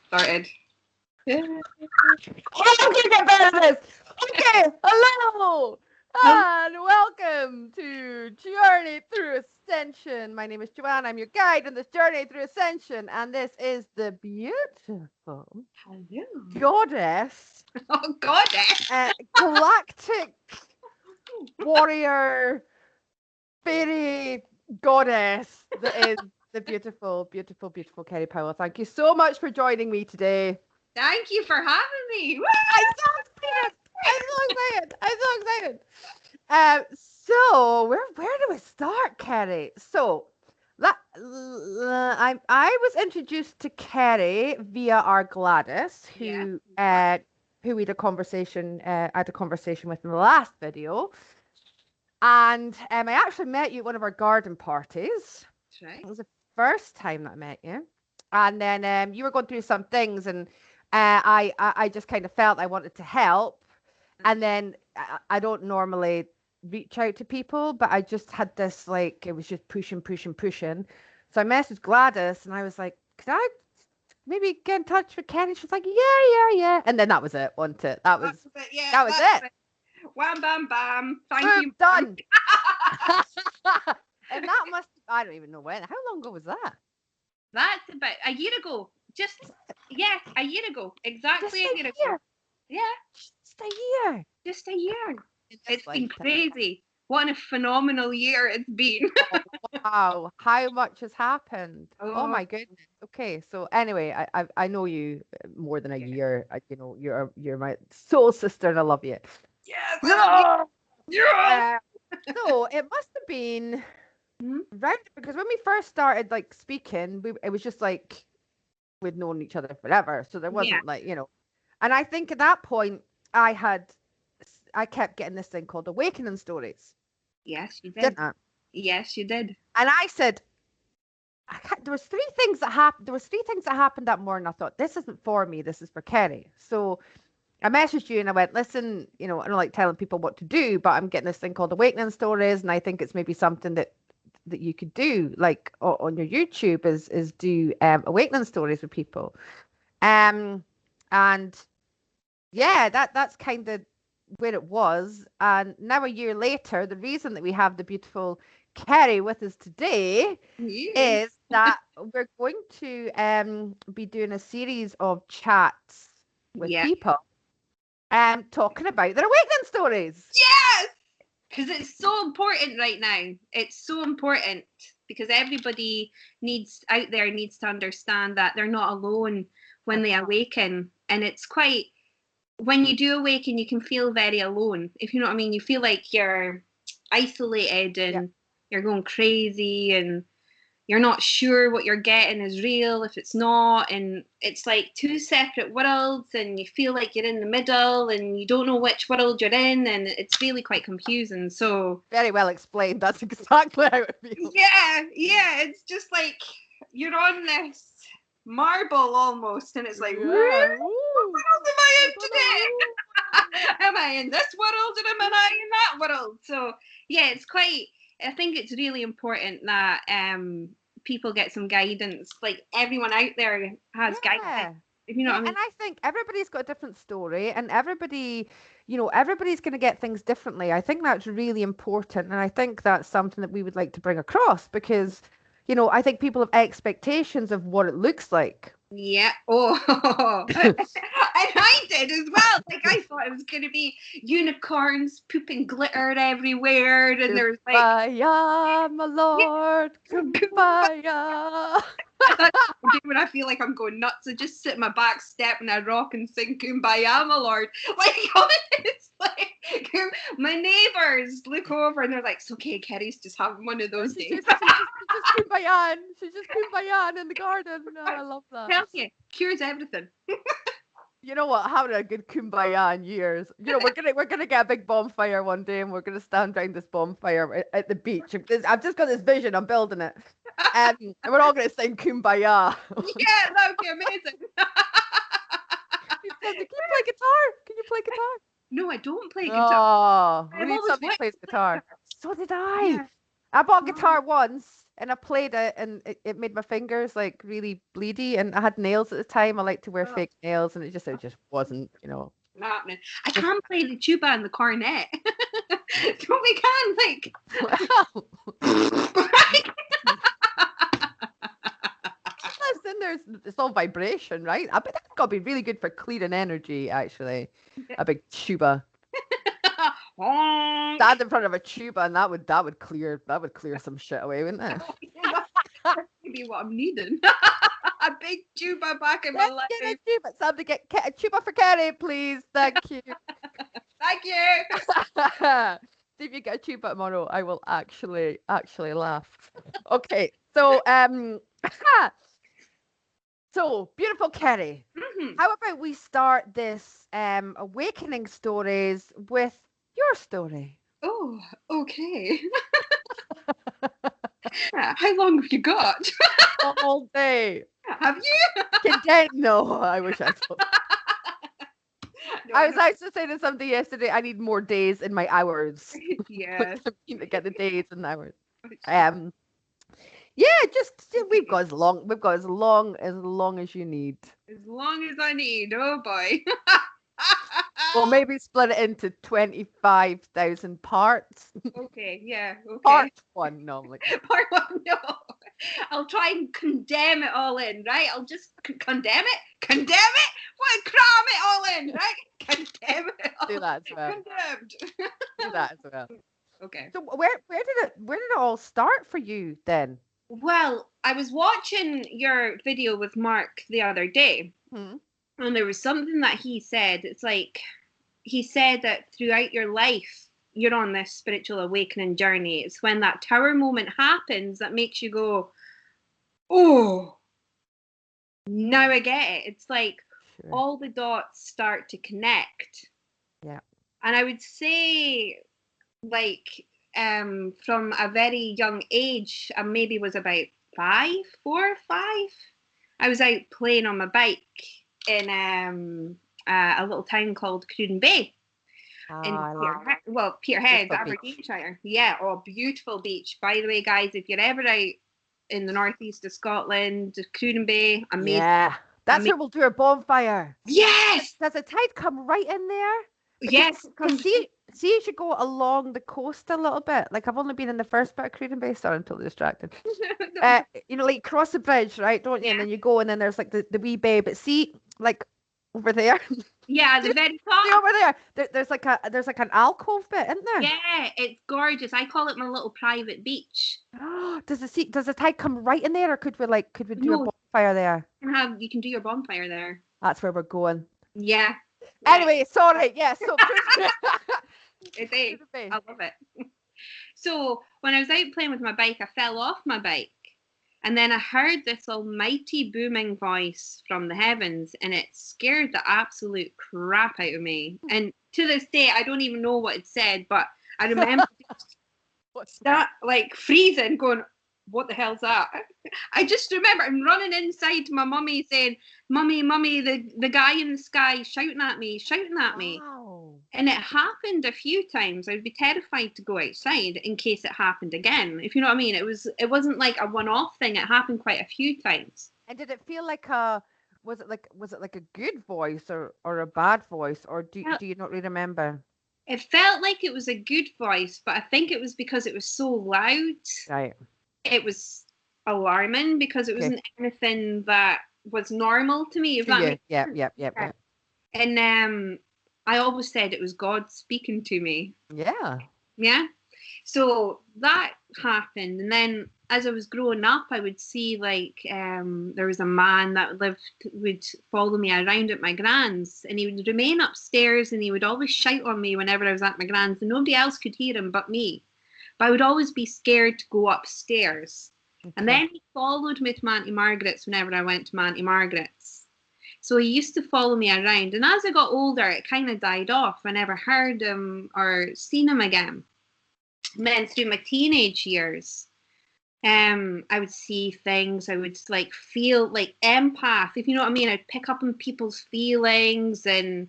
Started. I'm gonna get better at this. Okay, hello and welcome to Journey Through Ascension. My name is Joanne. I'm your guide on this journey through ascension, and this is the beautiful Hello. goddess, Oh, goddess. galactic warrior, fairy goddess that is the beautiful, beautiful, beautiful Kerry Powell. Thank you so much for joining me today. Thank you for having me. Woo! I'm so excited. I'm so excited. I'm so excited. So where do we start, Kerry? So that I was introduced to Kerry via our Gladys, who we had a conversation I had a conversation with in the last video, and I actually met you at one of our garden parties. That's right. It was the first time that I met you, and then you were going through some things, and I just kind of felt I wanted to help, and then I don't normally reach out to people, but I just had this, like, it was just pushing, pushing, pushing. So I messaged Gladys, and I was like, could I maybe get in touch with Kenny? She was like, yeah. And then that was it, wasn't it? That was it. Yeah, that was it. Wham, bam, bam. Thank Boom, you. done. And that must, I don't even know when. How long ago was that? That's about a year ago. A year ago. Exactly Just a year ago. Yeah. Just a year. Just a year. It's been lifetime. crazy. What a phenomenal year it's been. Oh, wow, how much has happened? Oh my Oh, goodness. Okay, so anyway, I know you more than a year. You know, you're my soul sister, and I love you. yes, Yeah. yeah. So it must have been right, because when we first started, like, speaking, it was just like we'd known each other forever, so there wasn't, like, and I think at that point I kept getting this thing called awakening stories. Yes, you did. Didn't I? Yes, you did. And I said, there was three things that happened. There was three things that happened that morning. I thought, this isn't for me. This is for Kerry. So I messaged you and I went, listen, I don't like telling people what to do, but I'm getting this thing called awakening stories, and I think it's maybe something that you could do, like, on your YouTube, is do awakening stories with people. And yeah, that's kind of where it was. And now a year later, the reason that we have the beautiful Kerry with us today is that we're going to be doing a series of chats with people talking about their awakening stories. Yes! Because it's so important right now. It's so important because everybody out there needs to understand that they're not alone when they awaken. And it's quite, when you do awaken, you can feel very alone. If you know what I mean, you feel like you're isolated and you're going crazy and you're not sure what you're getting is real if it's not, and it's like two separate worlds, and you feel like you're in the middle and you don't know which world you're in, and it's really quite confusing. So very well explained. That's exactly how it feels. Yeah, it's just like you're on this marble almost, and it's like, what world am I in today? Am I in this world or am I in that world? So yeah, I think it's really important that people get some guidance. Like, everyone out there has guidance. If you know what I mean. And I think everybody's got a different story, and everybody's going to get things differently. I think that's really important, and I think that's something that we would like to bring across, because I think people have expectations of what it looks like. Yeah. Oh, and I did as well. Like, I thought it was going to be unicorns pooping glitter everywhere, and there was like, "Kumbaya, my lord, kumbaya." That's when I feel like I'm going nuts. I just sit in my back step and I rock and sing "Kumbaya, my lord." Like, it's like my neighbors look over and they're like, "It's okay, Kerry's just having one of those days." She's just kumbayan. She's just kumbayan in the garden. No, I love that. Tell you, cures everything. You know what? Having a good kumbaya in years. We're gonna get a big bonfire one day, and we're gonna stand around this bonfire at the beach. I've just got this vision. I'm building it, and we're all gonna sing kumbaya. Yeah, that would be amazing. He says, "Can you play guitar? Can you play guitar?" No, I don't play guitar. Oh, we need somebody who plays guitar. So did I. I bought a guitar once and I played it and it made my fingers like really bleedy and I had nails at the time. I like to wear fake nails and it just wasn't, not happening. I can't play the tuba and the cornet. So we can like Listen, it's all vibration, right? I bet that's got to be really good for clearing energy, actually. A big tuba. Stand in front of a tuba, and that would clear some shit away, wouldn't it? That's maybe what I'm needing. A big tuba back in my life. Get a tuba. Somebody get a tuba for Kerry, please. Thank you. Thank you. See if you get a tuba tomorrow. I will actually laugh. Okay, so so beautiful Kerry. Mm-hmm. How about we start this awakening stories with your story? Oh, okay. How long have you got? All day. Have you? No, I wish I told. I was actually saying to somebody yesterday, I need more days in my hours. Yes. To get the days and hours. Yeah, we've got as long as you need. As long as I need. Oh boy. Well, maybe split it into 25,000 parts. Okay, yeah. Okay. Part 1, normally. Part 1, no. I'll try and condemn it all in, right? I'll just condemn it. Condemn it? What? Cram it all in, right? Condemn it all. Do that as well. Condemned. Do that as well. Okay. So where did it all start for you then? Well, I was watching your video with Mark the other day, and there was something that he said. It's like he said that throughout your life, you're on this spiritual awakening journey. It's when that tower moment happens that makes you go, oh, now I get it. It's like all the dots start to connect. Yeah. And I would say, like, from a very young age, I maybe was about 4 or 5. I was out playing on my bike in a little town called Cruden Bay. Peterhead, Aberdeenshire. Yeah, beautiful beach. By the way, guys, if you're ever out in the northeast of Scotland, Cruden Bay, amazing. Yeah, that's where we'll do our bonfire. Yes! Does the tide come right in there? Yes. See, you should go along the coast a little bit. Like, I've only been in the first bit of Cruden Bay, sorry, I'm totally distracted. Like, cross the bridge, right, don't you? Yeah. And then you go, and then there's, like, the wee bay. But see, like, over there. Yeah, the very top. See over there. There's like an alcove bit, isn't there? Yeah, it's gorgeous. I call it my little private beach. Does the tide come right in there, or could we do a bonfire there? You can do your bonfire there. That's where we're going. Yeah. Anyway, sorry. Yeah. So it's I love it. So when I was out playing with my bike, I fell off my bike. And then I heard this almighty booming voice from the heavens, and it scared the absolute crap out of me. And to this day, I don't even know what it said, but I remember that, like, freezing, going, what the hell's that? I just remember I'm running inside to my mummy saying, Mummy, the guy in the sky shouting at me. Wow. And it happened a few times. I'd be terrified to go outside in case it happened again. If you know what I mean. It wasn't like a one-off thing. It happened quite a few times. And did it feel like was it like a good voice or a bad voice, or do you not really remember? It felt like it was a good voice, but I think it was because it was so loud. Right. It was alarming because it wasn't anything that was normal to me. Yeah. And I always said it was God speaking to me. Yeah. Yeah. So that happened. And then as I was growing up, I would see, like, there was a man that would follow me around at my gran's, and he would remain upstairs, and he would always shout on me whenever I was at my gran's, and nobody else could hear him but me. But I would always be scared to go upstairs. Okay. And then he followed me to my Auntie Margaret's whenever I went to my Auntie Margaret's. So he used to follow me around. And as I got older, it kind of died off. I never heard him or seen him again. And then through my teenage years, I would see things. I would, like, feel like empath, if you know what I mean. I'd pick up on people's feelings. And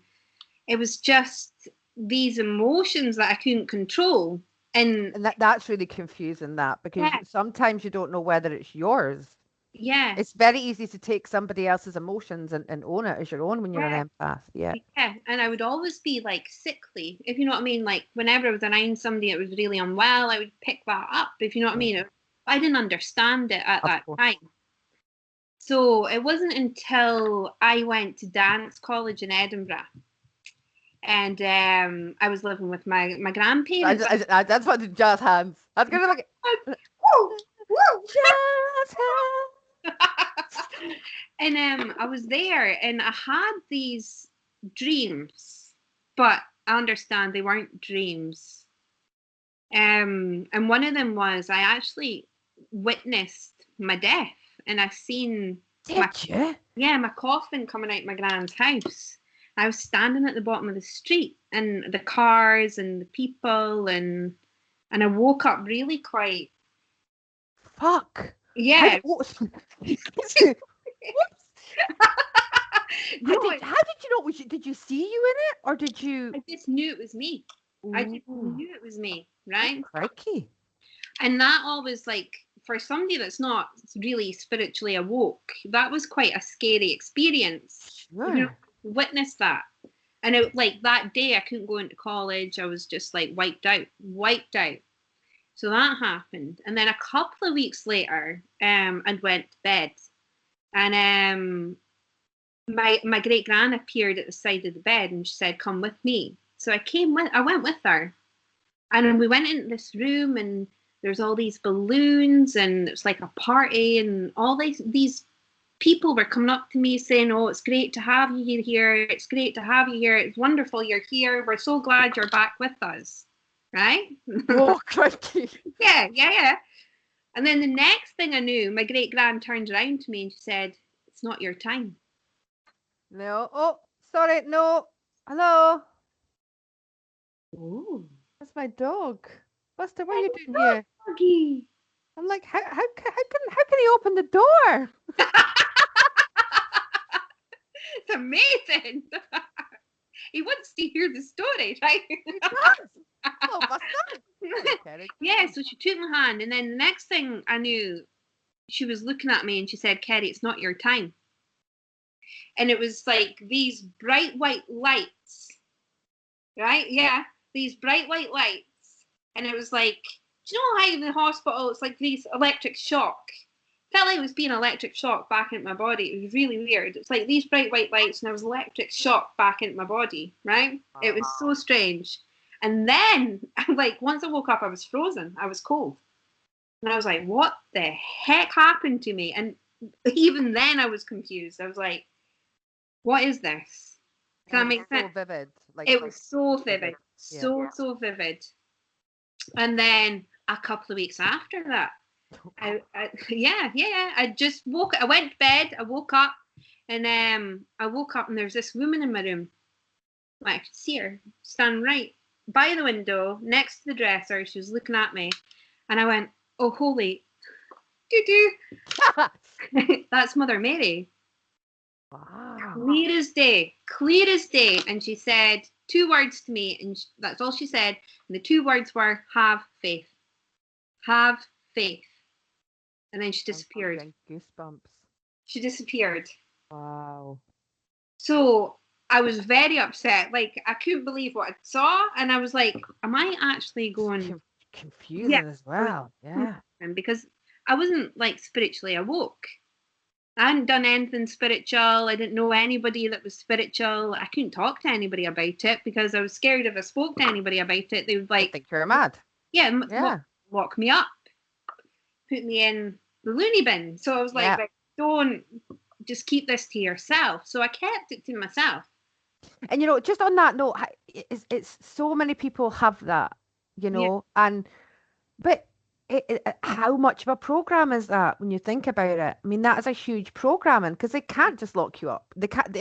it was just these emotions that I couldn't control. And that's really confusing, that, because yeah, sometimes you don't know whether it's yours. yeah, It's very easy to take somebody else's emotions and own it as your own when you're yeah. an empath. Yeah. Yeah, and I would always be like sickly, if you know what I mean. Like whenever I was around somebody that was really unwell, I would pick that up, if you know what I mean. I didn't understand it at Of that course. time. So it wasn't until I went to dance college in Edinburgh, and I was living with my grandparents. That's what the jazz hands. I was gonna look at Woo, woo. jazz hands. And I was there, and I had these dreams, but I understand they weren't dreams. And one of them was I actually witnessed my death, and I seen my Did you? my coffin coming out my grand's house. I was standing at the bottom of the street, and the cars and the people, and I woke up really quite. Fuck. Yeah. Whoops. No, How did you know? Did you see you in it, or did you? I just knew it was me. I just Ooh, knew it was me, right? crikey. And that always, like, for somebody that's not really spiritually awoke, that was quite a scary experience. Sure. You know, witness that. And it, like, that day I couldn't go into college. I was just like wiped out. So that happened. And then a couple of weeks later, I went to bed. And my great gran appeared at the side of the bed, and she said, "Come with me." So I went with her. And we went into this room, and there's all these balloons, and it's like a party, and all these people were coming up to me saying, "Oh, it's great to have you here. It's great to have you here. It's wonderful you're here. We're so glad you're back with us." Right? Oh, crikey. Yeah. And then the next thing I knew, my great gran turned around to me and she said, "It's not your time." No. Oh, sorry. No. Hello. Oh, That's my dog. Buster, what are you doing here? doggy. I'm like, how can he open the door? It's amazing. He wants to hear the story, right? Oh, Buster. Yeah, so she took my hand, and then the next thing I knew, she was looking at me and she said, "Kerry, it's not your time." And it was like these bright white lights, right? Yeah, these bright white lights. And it was like, do you know how in the hospital it's like these electric shock? Felt like it was being electric shock back into my body. It was really weird. It's like these bright white lights, and I was electric shock back into my body, right? It was so strange. And then, like, once I woke up, I was frozen. I was cold. And I was like, what the heck happened to me? And even then I was confused. I was like, what is this? Does that make sense? So vivid. It was so vivid. So vivid. And then a couple of weeks after that, I just I went to bed, I woke up, and there's this woman in my room. I could see her standing right by the window next to the dresser. She was looking at me, and I went, "Oh, holy doo-doo." That's Mother Mary. Wow. Clear as day. And she said 2 words to me, and that's all she said. And the 2 words were, "Have faith. Have faith." And then she disappeared. Goosebumps. She disappeared. Wow. So I was very upset. Like, I couldn't believe what I saw. And I was like, am I actually going... Confusing as well. Yeah. Because I wasn't, like, spiritually awoke. I hadn't done anything spiritual. I didn't know anybody that was spiritual. I couldn't talk to anybody about it because I was scared if I spoke to anybody about it, they would, like... I think you're mad. Yeah. Lock me up. Put me in the loony bin. So I was like, don't, just keep this to yourself. So I kept it to myself. And, just on that note, it's so many people have that, but how much of a program is that when you think about it? I mean, that is a huge programming because they can't just lock you up. They can't,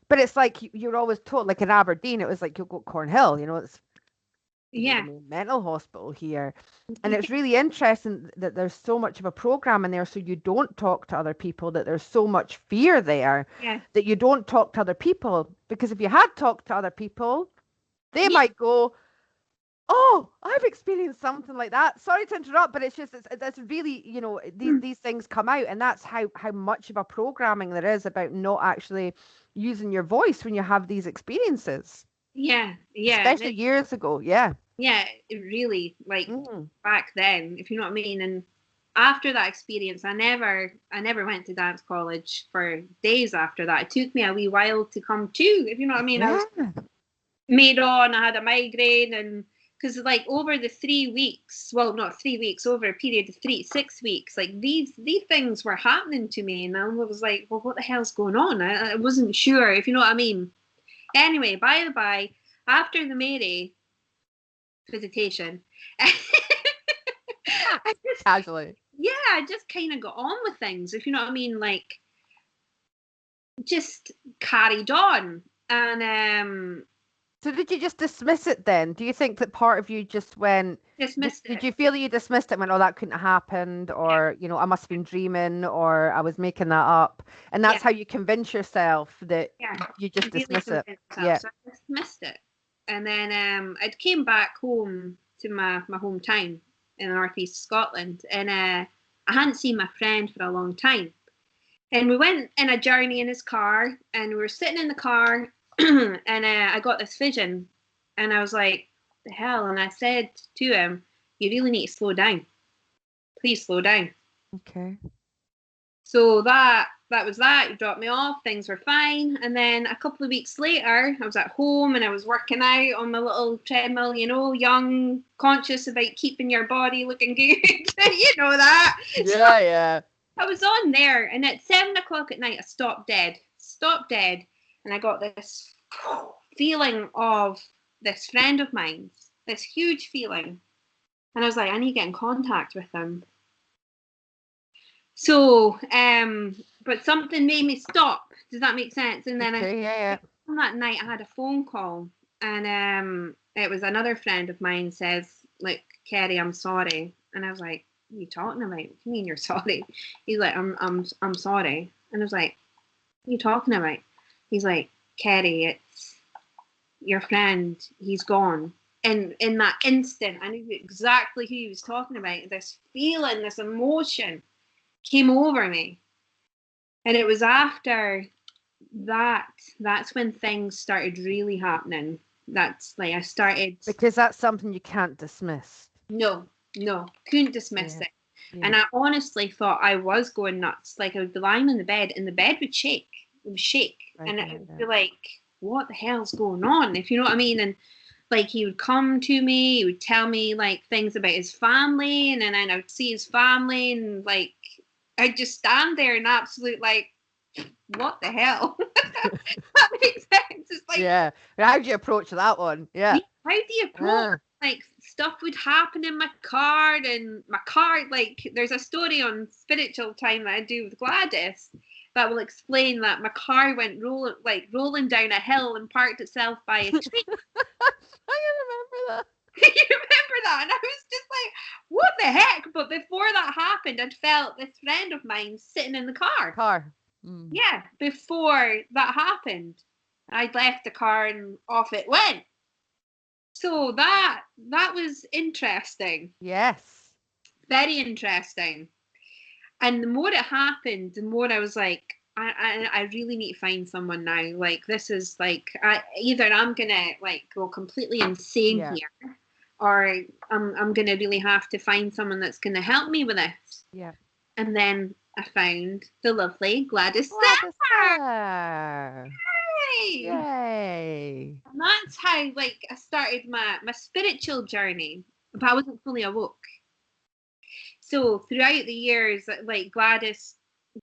but it's like you're always told, like in Aberdeen, it was like you'll go to Cornhill, it's the main mental hospital here. And it's really interesting that there's so much of a program in there, so you don't talk to other people, that there's so much fear there that you don't talk to other people, because if you had talked to other people, they might go, Oh, I've experienced something like that. Sorry to interrupt, but it's just it's really, you know, these things come out, and that's how much of a programming there is about not actually using your voice when you have these experiences, Yeah, yeah, especially years ago. Yeah. yeah. It really, like Mm. back then, if you know what I mean. And after that experience, I never went to dance college for days after that. It took me a wee while to come to, if you know what I mean. I was Yeah. made on, I had a migraine, and because like over the 3 weeks, well, not 3 weeks, over a period of 6 weeks, like these things were happening to me, and I was like, well, what the hell's going on? I wasn't sure, if you know what I mean. Anyway, by the by, after the Mary visitation, I just, Casually. yeah, I just kind of got on with things, if you know what I mean, like just carried on. And So did you just dismiss it then? Do you think that part of you just went, dismissed did it. you feel that you dismissed it and went, oh, that couldn't have happened, Yeah, or, you know, I must have been dreaming, or I was making that up? And yeah, that's how you convince yourself that yeah. you just Really dismiss it. convinced myself. Yeah. So I dismissed it. And then I came back home to my hometown in northeast Scotland, and I hadn't seen my friend for a long time. And we went in a journey in his car, and we were sitting in the car, and I got this vision, and I was like, the hell? And I said to him, you really need to slow down. Please slow down. Okay. So that was that. He dropped me off. Things were fine. And then a couple of weeks later, I was at home and I was working out on my little treadmill, you know, young, conscious about keeping your body looking good. You know that. So Yeah, yeah. I was on there, and at 7 o'clock at night, I stopped dead. Stopped dead. And I got this feeling of this friend of mine, this huge feeling. And I was like, I need to get in contact with him. So, but something made me stop. Does that make sense? And then Okay, yeah, on that night, I had a phone call, and it was another friend of mine says, like, Kerry, I'm sorry. And I was like, what are you talking about? What do you mean you're sorry? He's like, I'm sorry. And I was like, what are you talking about? He's like, Kerry, it's your friend. He's gone. And in that instant, I knew exactly who he was talking about. This feeling, this emotion came over me. And it was after that's when things started really happening. That's like I started, because that's something you can't dismiss. no, no, couldn't dismiss Yeah, it. yeah. And I honestly thought I was going nuts. Like I would be lying in the bed, and the bed would shake. It would shake. And it would be like, what the hell's going on? If you know what I mean. And like he would come to me, he would tell me like things about his family, and then I would see his family, and like I'd just stand there in absolute like, what the hell? That makes sense. It's like, Yeah. How do you approach that one? Yeah. how do you approach? Like stuff would happen in my car, and my car, like there's a story on Spiritual Time that I do with Gladys that will explain that my car went rolling down a hill and parked itself by a tree. I can remember that. You remember that? And I was just like, what the heck? But before that happened, I'd felt this friend of mine sitting in the car. Car. Mm. Yeah, before that happened, I'd left the car and off it went. So that was interesting. Yes. Very interesting. And the more it happened, the more I was like, I really need to find someone now. Like this is like either I'm gonna like go completely insane here, or I'm gonna really have to find someone that's gonna help me with this. Yeah. And then I found the lovely Gladys Sarah. Yay! Yay. And that's how like I started my spiritual journey, but I wasn't fully awoke. So throughout the years, like Gladys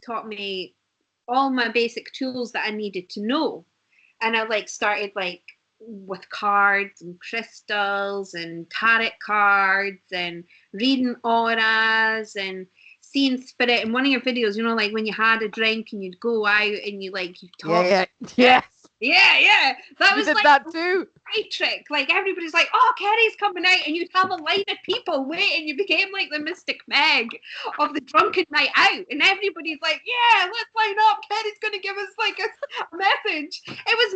taught me all my basic tools that I needed to know. And I like started like with cards and crystals and tarot cards and reading auras and seeing spirit. In one of your videos, you know, like when you had a drink and you'd go out and you talk. Yeah. Yes. Yeah. That was did like that too. Great trick. Like everybody's like, oh, Kerry's coming out, and you'd have a line of people waiting. You became like the Mystic Meg of the drunken night out, and everybody's like, yeah, let's line up. Kerry's going to give us like a message. It was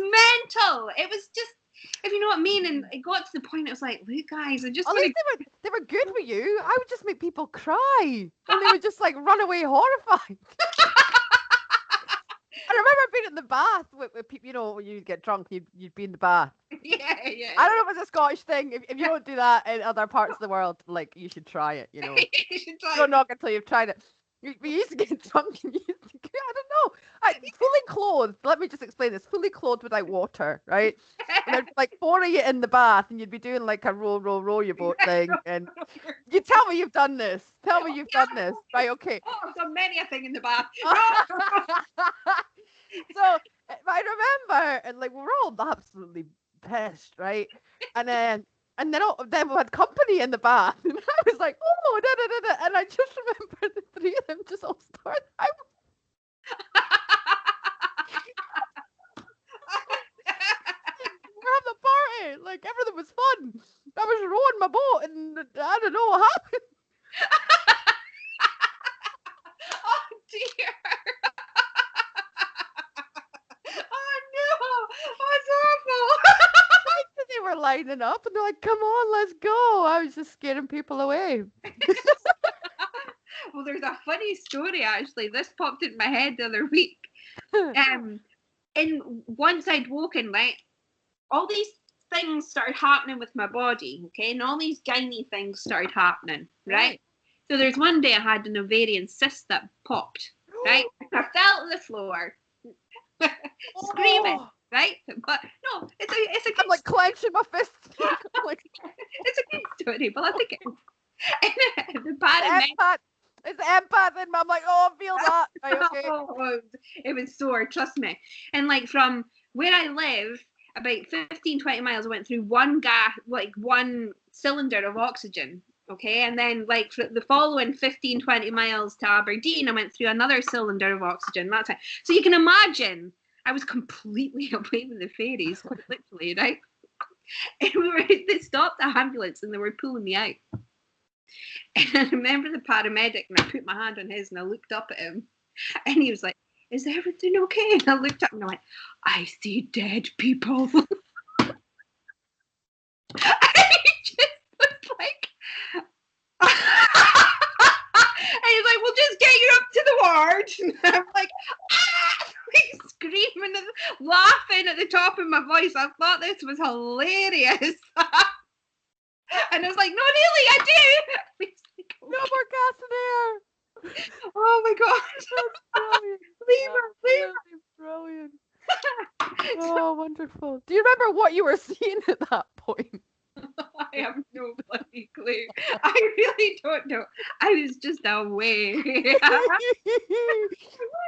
mental. It if you know what I mean. And it got to the point, it was like, look, guys, I just At want least they were good with you. I would just make people cry, and they would just like run away horrified. I remember being in the bath with people. You know, when you get drunk, you'd be in the bath. Yeah. I don't know if it's a Scottish thing. If you don't do that in other parts of the world, like, you should try it. You know, You should try don't knock until you've tried it. We used to get drunk and I don't know. Fully clothed. Let me just explain this. Fully clothed without water, right? And there'd be like 4 of you in the bath, and you'd be doing like a row your boat thing. And you tell me you've done this. Tell me you've done this. Right, okay. Oh, I've done many a thing in the bath. So I remember, and like we were all absolutely pissed, right? And then we had company in the bath, and I was like, oh, da, da, da, da. And I just remember the 3 of them just all started. We're having a party, like everything was fun. I was rowing my boat, and I don't know what happened. Oh dear. Oh no, that's awful. They were lining up, and they're like, come on, let's go. I was just scaring people away. Well, there's a funny story actually. This popped into my head the other week. And once I'd woken, right, all these things started happening with my body, okay, and all these gynae things started happening, right? So there's one day I had an ovarian cyst that popped, right? I fell to the floor, screaming, right? But no, it's a good I'm like clenching my fists. Like, it's a good story, but I think the paramedic. It's the empath in me. I'm like, oh, I feel that. Right, okay. Oh, it was sore, trust me. And like from where I live, about 15, 20 miles, I went through one cylinder of oxygen. Okay. And then like for the following 15, 20 miles to Aberdeen, I went through another cylinder of oxygen. That time. So you can imagine I was completely away with the fairies, quite literally, right? And they stopped the ambulance and they were pulling me out. And I remember the paramedic, and I put my hand on his, and I looked up at him, and he was like, "Is everything okay?" And I looked up and I went, "I see dead people." And he just was like, and he's like, "We'll just get you up to the ward." And I'm like, ah! Like screaming, laughing at the top of my voice. I thought this was hilarious. And I was like, "No, really, I do." No more gas in air. Oh my god. Leave her. Brilliant. Oh, wonderful. Do you remember what you were seeing at that point? I have no bloody clue. I really don't know. I was just away.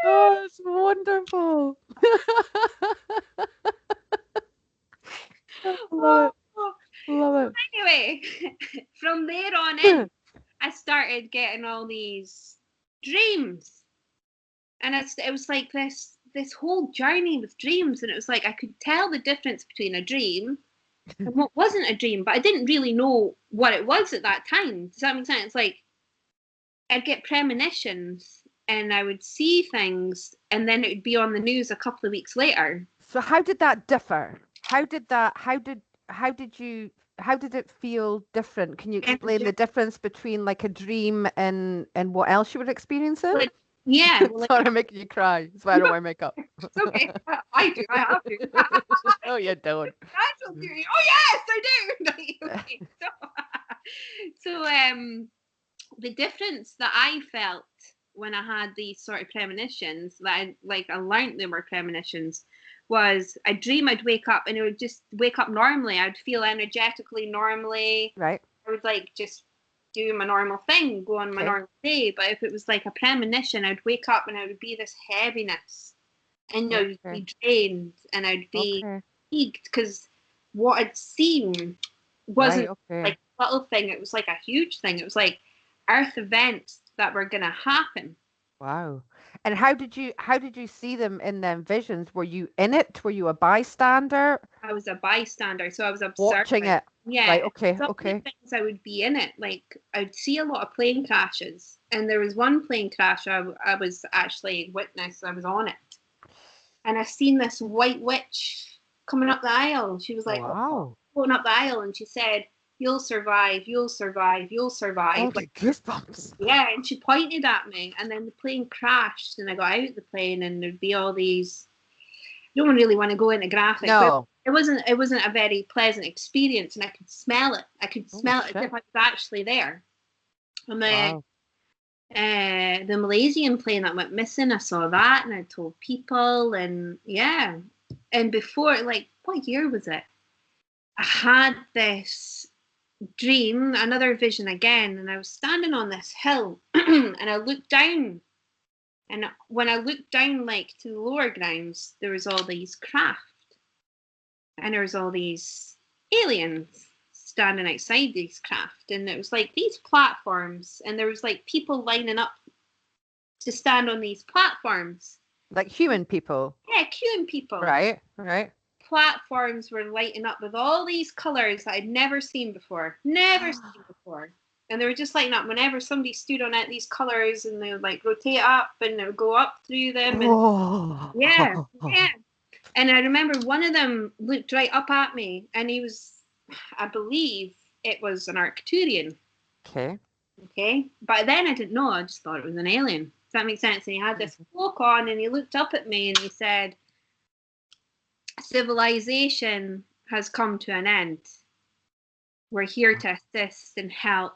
Oh, it's wonderful. Love it. Love it. Anyway, from there on in, I started getting all these dreams, and it was like this whole journey with dreams, and it was like I could tell the difference between a dream and what wasn't a dream, but I didn't really know what it was at that time. Does that make sense? Like I'd get premonitions, and I would see things, and then it would be on the news a couple of weeks later. So how did that differ? How did it feel different? Can you explain the difference between like a dream and what else you were experiencing? Like, yeah. Sorry, I'm making you cry. That's why I don't wear makeup. It's okay. I do. I have to. Oh, you don't. Oh yes, I do. Okay. So the difference that I felt when I had these sort of premonitions, that I learned they were premonitions, was I'd dream I'd wake up, and it would just wake up normally. I'd feel energetically normally. Right. I would like just do my normal thing, go on my normal day. But if it was like a premonition, I'd wake up and I would be this heaviness, and I would be drained, and I'd be fatigued because what I'd seen wasn't like a little thing. It was like a huge thing. It was like earth events that were going to happen. Wow. And how did you see them in them visions? Were you in it? Were you a bystander? I was a bystander, so I was observing. Watching it. Yeah. Right, okay. Things I would be in it. Like I'd see a lot of plane crashes, and there was one plane crash I was actually witness. I was on it, and I seen this white witch coming up the aisle. She was like, Wow. going up the aisle, and she said, "You'll survive, you'll survive, you'll survive." Okay, goosebumps. Yeah, and she pointed at me, and then the plane crashed, and I got out of the plane, and there'd be all these. I don't really want to go into graphic, but it wasn't a very pleasant experience, and I could smell it. I could smell it as if I was actually there. And the Malaysian plane that went missing, I saw that, and I told people, and yeah. And before, like, what year was it? I had this dream, another vision again, and I was standing on this hill, and I looked down, and when I looked down, like, to the lower grounds, there was all these craft, and there was all these aliens standing outside these craft, and it was like these platforms, and there was like people lining up to stand on these platforms, like human people. Yeah, human people. Right. Platforms were lighting up with all these colors that I'd never seen before, and they were just lighting up whenever somebody stood on it. These colors, and they would like rotate up, and they would go up through them, and yeah. And I remember one of them looked right up at me, and he was, I believe it was an Arcturian. Okay. But then I didn't know. I just thought it was an alien. Does that make sense? And he had this cloak on, and he looked up at me, and he said, "Civilization has come to an end. We're here to assist and help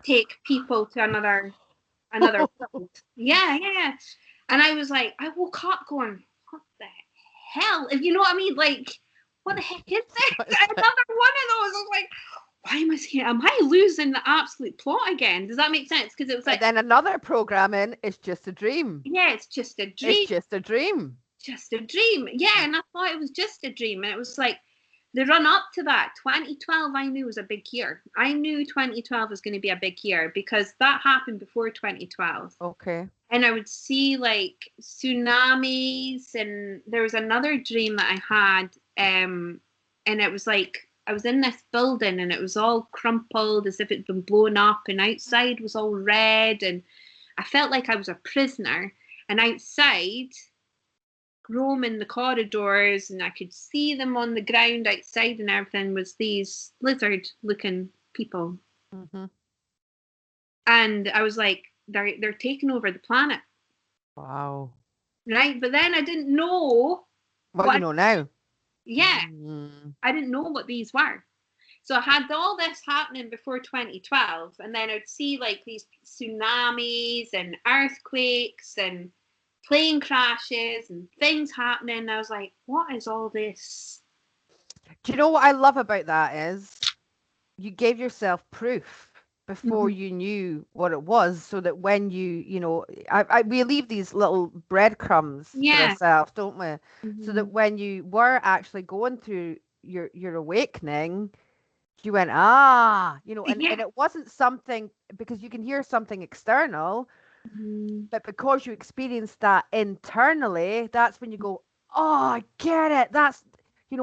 take people to another world." Yeah. And I was like, I woke up going, what the hell? If you know what I mean? Like, what the heck is this? Another one of those. I was like, why am I here? Am I losing the absolute plot again? Does that make sense? Because it was like. But then another programming is just a dream. Yeah, it's just a dream. It's just a dream. Just a dream. Yeah, and I thought it was just a dream. And it was like, the run up to that, 2012, I knew was a big year. I knew 2012 was going to be a big year because that happened before 2012. Okay. And I would see like tsunamis, and there was another dream that I had, and it was like I was in this building, and it was all crumpled as if it'd been blown up, and outside was all red, and I felt like I was a prisoner, and outside, roaming the corridors, and I could see them on the ground outside, and everything was these lizard-looking people. Mm-hmm. And I was like, they're taking over the planet. Wow. Right? But then I didn't know what you know now. Yeah. I didn't know what these were. So I had all this happening before 2012, and then I'd see like these tsunamis and earthquakes and plane crashes and things happening. I was like, what is all this? Do you know what I love about that is you gave yourself proof before you knew what it was, so that when we leave these little breadcrumbs for ourselves, don't we? So that when you were actually going through your awakening, you went, and it wasn't something, because you can hear something external, but because you experienced that internally, that's when you go, oh, I get it. That's,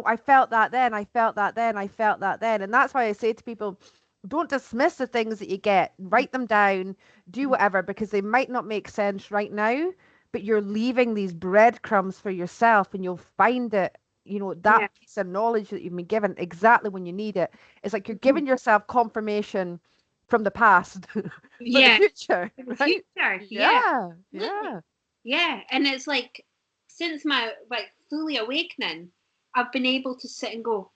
I felt that then, I felt that then, I felt that then. And that's why I say to people, don't dismiss the things that you get. Write them down, do whatever, because they might not make sense right now, but you're leaving these breadcrumbs for yourself, and you'll find it, that piece of knowledge that you've been given exactly when you need it. It's like you're giving yourself confirmation from the past for the future. Right? Yeah. And it's like, since my fully awakening, I've been able to sit and go,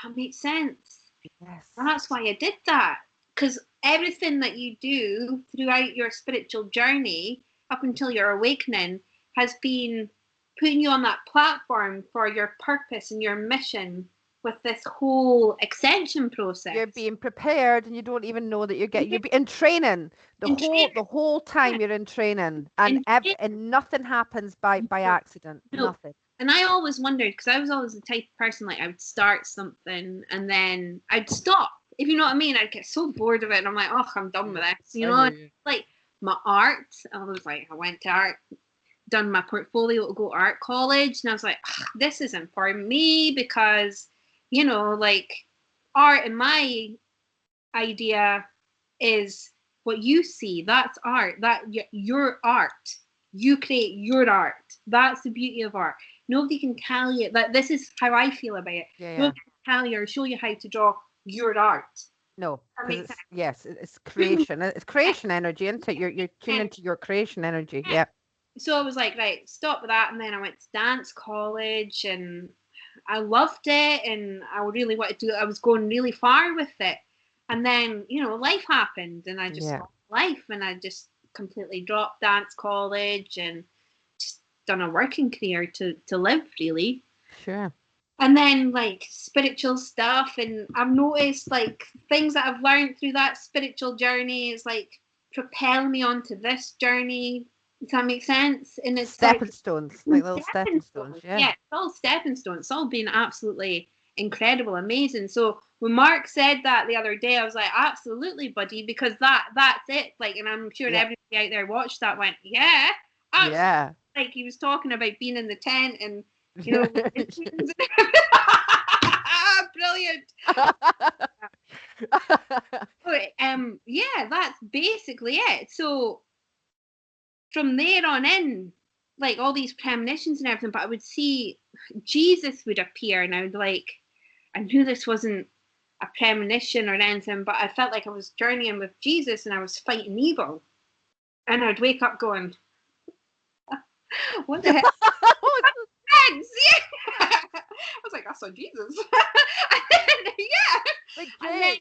that makes sense. Yes. And that's why I did that. Because everything that you do throughout your spiritual journey up until your awakening has been putting you on that platform for your purpose and your mission with this whole ascension process. You're being prepared, and you don't even know that you're in training. The whole time you're in training, and nothing happens by accident. No. Nothing. And I always wondered, because I was always the type of person, like, I would start something and then I'd stop. If you know what I mean, I'd get so bored of it, and I'm like, oh, I'm done with this. Like my art, I was like, I went to art, done my portfolio to go to art college, and I was like, this isn't for me, because, art in my idea is what you see. That's art. That your art. You create your art. That's the beauty of art. Nobody can tell you that. This is how I feel about it. Yeah. Nobody can tell you or show you how to draw your art. No, That because makes it's yes, it's creation. It's creation energy, isn't it? You're tuned into your creation energy. sense. Yeah. So I was like, right, stop with that. And then I went to dance college and I loved it. And I really wanted to, I was going really far with it. And then, you know, life happened and I just Yeah. lost life and I just completely dropped dance college and just done a working career to live, really. Sure. And then like spiritual stuff, and I've noticed like things that I've learned through that spiritual journey is like propel me onto this journey. Does that make sense? And it's like Stepping stones, like little stepping stepping stones. stones. Yeah. Yeah, it's all stepping stones. It's all been absolutely incredible, amazing. So when Mark said that the other day, I was like, absolutely, buddy, because that's it. Like, and I'm sure Yeah. everybody out there watched that went, yeah, absolutely. Yeah. Like he was talking about being in the tent and you know, brilliant. But, yeah, that's basically it. So from there on in, like all these premonitions and everything, but I would see Jesus would appear, and I would like, I knew this wasn't a premonition or anything, but I felt like I was journeying with Jesus and I was fighting evil. And I'd wake up going, what the heck? Friends, yeah. I was like, I saw Jesus. And then, yeah. Like, And then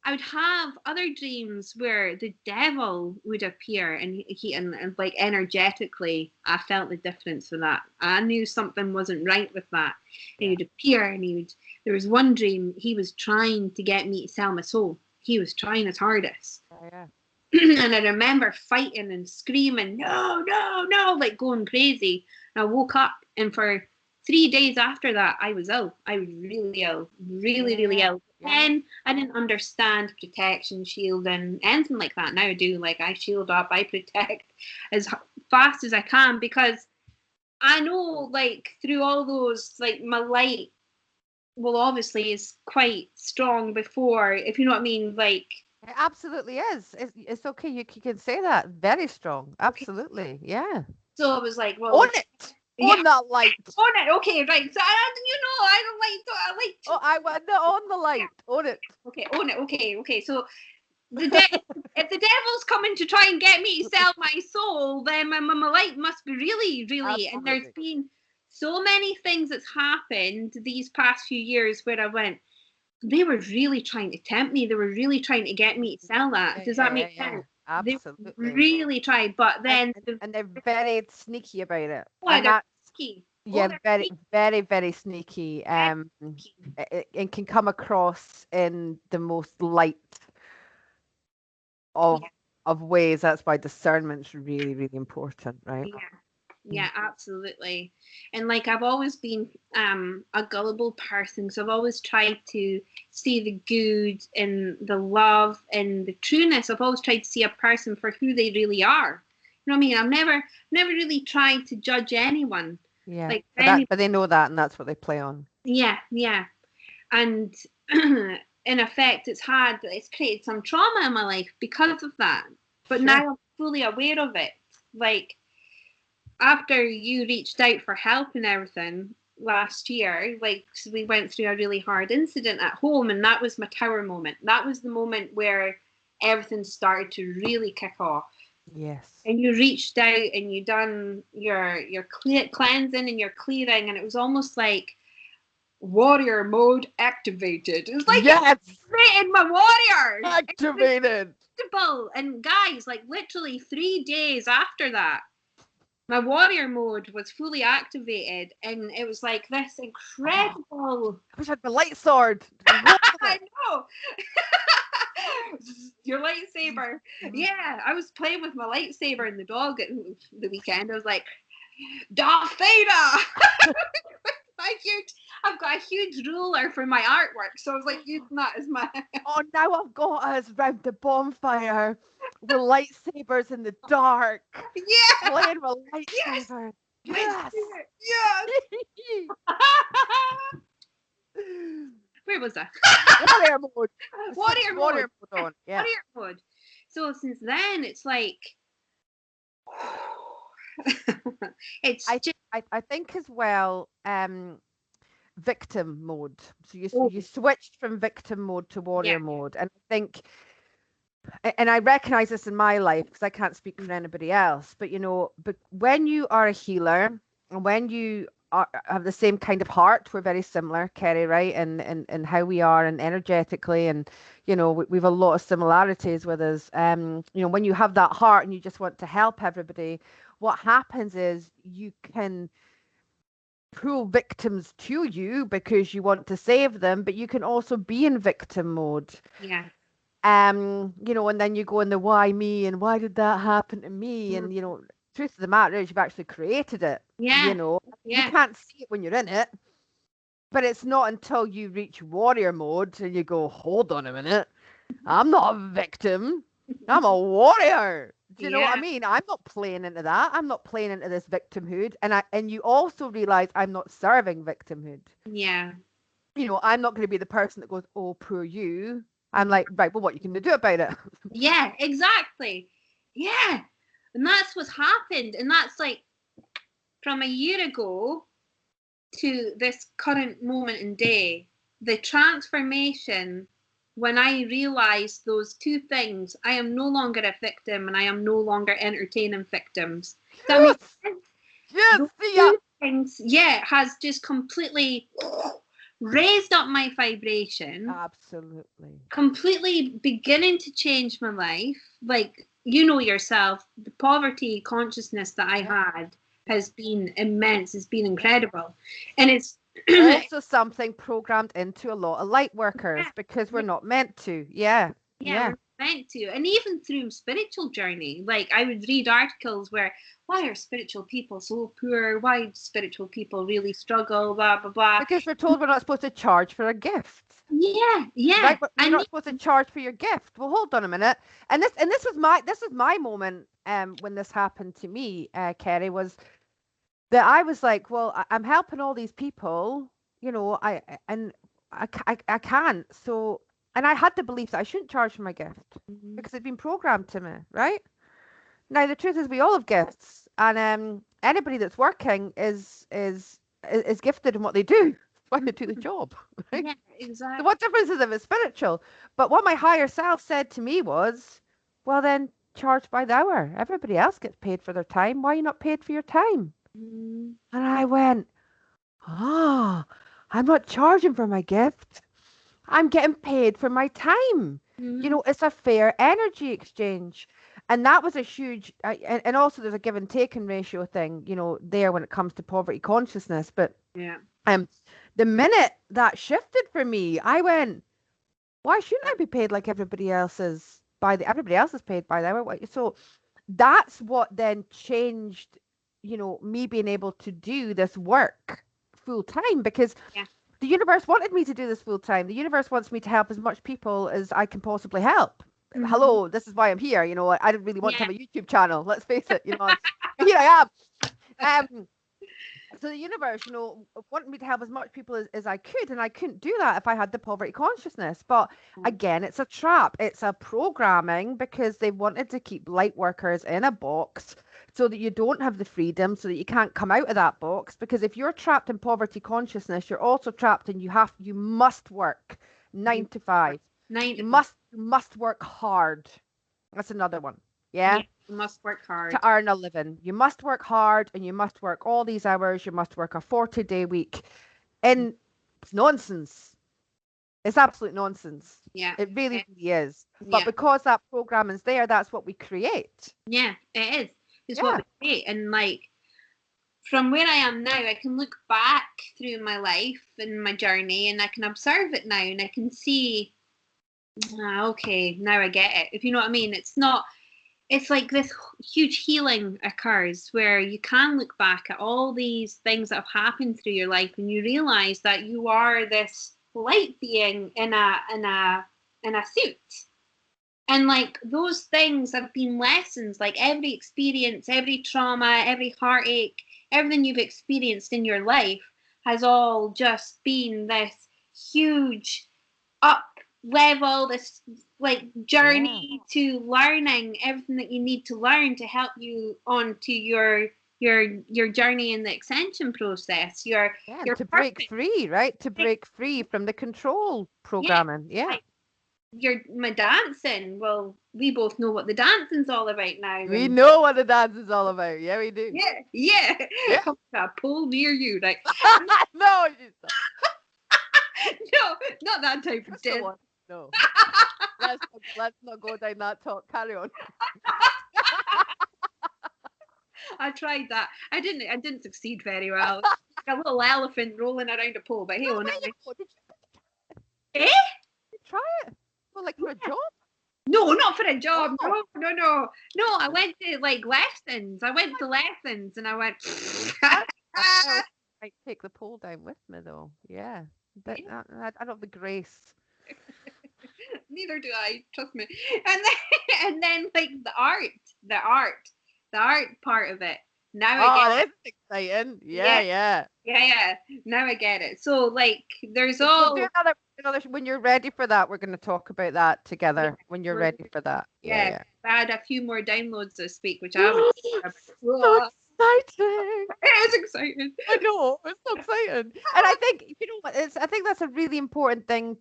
I would have other dreams where the devil would appear and he and like energetically I felt the difference with that. I knew something wasn't right with that. And he would appear and there was one dream he was trying to get me to sell my soul. He was trying his hardest. Oh, yeah. And I remember fighting and screaming, no, no, no, like going crazy. And I woke up and for 3 days after that, I was ill. I was really ill, really ill. Then I didn't understand protection, shielding, anything like that. Now I do. Like I shield up, I protect as fast as I can because I know, like through all those, like my light, well, obviously is quite strong before, if you know what I mean. Like it absolutely is. It's okay. You can say that. Very strong. Absolutely. Yeah. so I was like, well, Own it. On that light. On it. Okay, right. So I don't like. I like. Oh, I want to on the light. Own it. Okay, own it. Okay. So if the devil's coming to try and get me to sell my soul, then my light must be really. Absolutely. And there's been so many things that's happened these past few years where I went, they were really trying to tempt me. They were really trying to get me to sell that. Does that make sense? Absolutely. They really tried, but then and they're very sneaky about it. Oh, and they're sneaky. Yeah, very sneaky. It can come across in the most light of ways. That's why discernment's really important, right? Yeah, absolutely. And like I've always been a gullible person, so I've always tried to see the good and the love and the trueness. I've always tried to see a person for who they really are. You know what I mean? I've never really tried to judge anyone. Yeah, like but they know that, and that's what they play on. Yeah, and in effect, it's created some trauma in my life because of that. But now I'm fully aware of it. Like after you reached out for help and everything last year, like we went through a really hard incident at home, and that was my tower moment. That was the moment where everything started to really kick off. Yes. And you reached out and you done your cleansing and your clearing, and it was almost like warrior mode activated. It was like activated my warriors. Activated. And guys, like literally 3 days after that, my warrior mode was fully activated, and it was like this incredible. I wish I had my light sword. I know. Your lightsaber. Yeah, I was playing with my lightsaber and the dog at the weekend. I was like, Darth Vader. I've got a huge ruler for my artwork, so I was like using that as my. Oh, now I've got us round the bonfire with lightsabers in the dark. Yeah, playing with lightsabers. Yes. Where was I? Warrior mode. Warrior mode on. Yeah. Warrior mode. So since then, it's like It's just, I think as well, victim mode. So oh, you switched from victim mode to yeah, warrior mode, and I think, and I recognize this in my life because I can't speak for anybody else, but but when you are a healer and when you have the same kind of heart, we're very similar, Kerry, right? And how we are and energetically, and we've a lot of similarities with us. When you have that heart and you just want to help everybody, what happens is you can pull victims to you because you want to save them, but you can also be in victim mode. yeah, And then you go in the why me and why did that happen to me? mm, And truth of the matter is you've actually created it. yeah, You yeah, can't see it when you're in it, but it's not until you reach warrior mode and you go, hold on a minute, I'm not a victim, I'm a warrior. Do you know what I yeah, mean? I'm not playing into that. I'm not playing into this victimhood. And you also realize I'm not serving victimhood. yeah. I'm not going to be the person that goes, oh, poor you. I'm like, right, well, what you can do about it? Yeah, exactly. Yeah. And that's what's happened. And that's like from a year ago to this current moment in day, the transformation when I realized those two things, I am no longer a victim and I am no longer entertaining victims. Does that make Yes, sense? yes, Those yeah, two things, yeah, has just completely raised up my vibration, absolutely. completely beginning to change my life. Like, you know yourself, the poverty consciousness that I Yep, had yep, has been immense. It's been yep. incredible. And it's, Also something programmed into a lot of light workers because we're yeah, not meant to. Yeah, yeah, yeah. we're meant to. And even through spiritual journey, like I would read articles where, why are spiritual people so poor? Why do spiritual people really struggle? Blah, blah, blah. Because we're told we're not supposed to charge for a gift. Yeah, yeah. Right, but you're And not supposed to charge for your gift. Well, hold on a minute. And this was my moment when this happened to me, Kerry, was that I was like, well, I'm helping all these people, and I can't. So, and I had the belief that I shouldn't charge for my gift because it'd been programmed to me, right? Now the truth is, we all have gifts, and anybody that's working is gifted in what they do. That's why they do the job, right? yeah, So exactly. what difference is if it's spiritual? But what my higher self said to me was, well, then charge by the hour. Everybody else gets paid for their time. Why are you not paid for your time? Mm, And I went, ah, I'm not charging for my gift. I'm getting paid for my time. mm, It's a fair energy exchange. And that was a huge, and also there's a give and take in ratio thing, there when it comes to poverty consciousness. But yeah. um, the minute that shifted for me, I went, why shouldn't I be paid like everybody else is everybody else is paid by the hour? So that's what then changed, me being able to do this work full time because Yeah. the universe wanted me to do this full time. The universe wants me to help as much people as I can possibly help. Mhm. Hello, this is why I'm here. I didn't really want to Yeah. have a YouTube channel. Let's face it. Here I am. So the universe, wanted me to help as much people as I could, and I couldn't do that if I had the poverty consciousness. But again, it's a trap. It's a programming because they wanted to keep light workers in a box so that you don't have the freedom, so that you can't come out of that box. Because if you're trapped in poverty consciousness, you're also trapped and you must work You 9 to 5. nine You to five. must work hard. That's another one. Yeah. Yeah, You must work to hard. earn a living. You must work hard and you must work all these hours. You must work a 40-day week. And it's nonsense. It's absolute nonsense. Yeah. It really, eh, really is. But Yeah. because that program is there, that's what we create. Yeah. It is. It's what Yeah. we say. And like from where I am now, I can look back through my life and my journey, and I can observe it now, and I can see. Okay, now I get it. If you know what I mean, it's not. It's like this huge healing occurs where you can look back at all these things that have happened through your life and you realize that you are this light being in a suit, and like those things have been lessons. Like every experience, every trauma, every heartache, everything you've experienced in your life has all just been this huge up level, this like Yeah. journey to learning everything that you need to learn to help you on to your your journey in the ascension process. Your to break purpose. free, right? To break free from the control programming. Yeah. Like, my dancing. Well, we both know what the dancing's all about now. We know what the dance is all about. Yeah, we do. Yeah. Come to a pole near you, right? No, no, not that type of dance. No. let's not go down that talk. Carry on. I tried that. I didn't succeed very well. Like a little elephant rolling around a pole, but hey, No, on did Eh? you try it? Well, like for a job? No, not for a job. Oh. No. I went to like lessons. I went to lessons and I went. I might take the pole down with me though. Yeah, but I don't have the grace. Neither do I. Trust me. And then like the art part of it. Now I get that's exciting. Yeah. Now I get it. So like, there's We'll do another. When you're ready for that, we're going to talk about that together. When you're ready for that. Yeah. I had a few more downloads this week, which I was so exciting. It is exciting. I know, it's so exciting. And I think I think that's a really important thing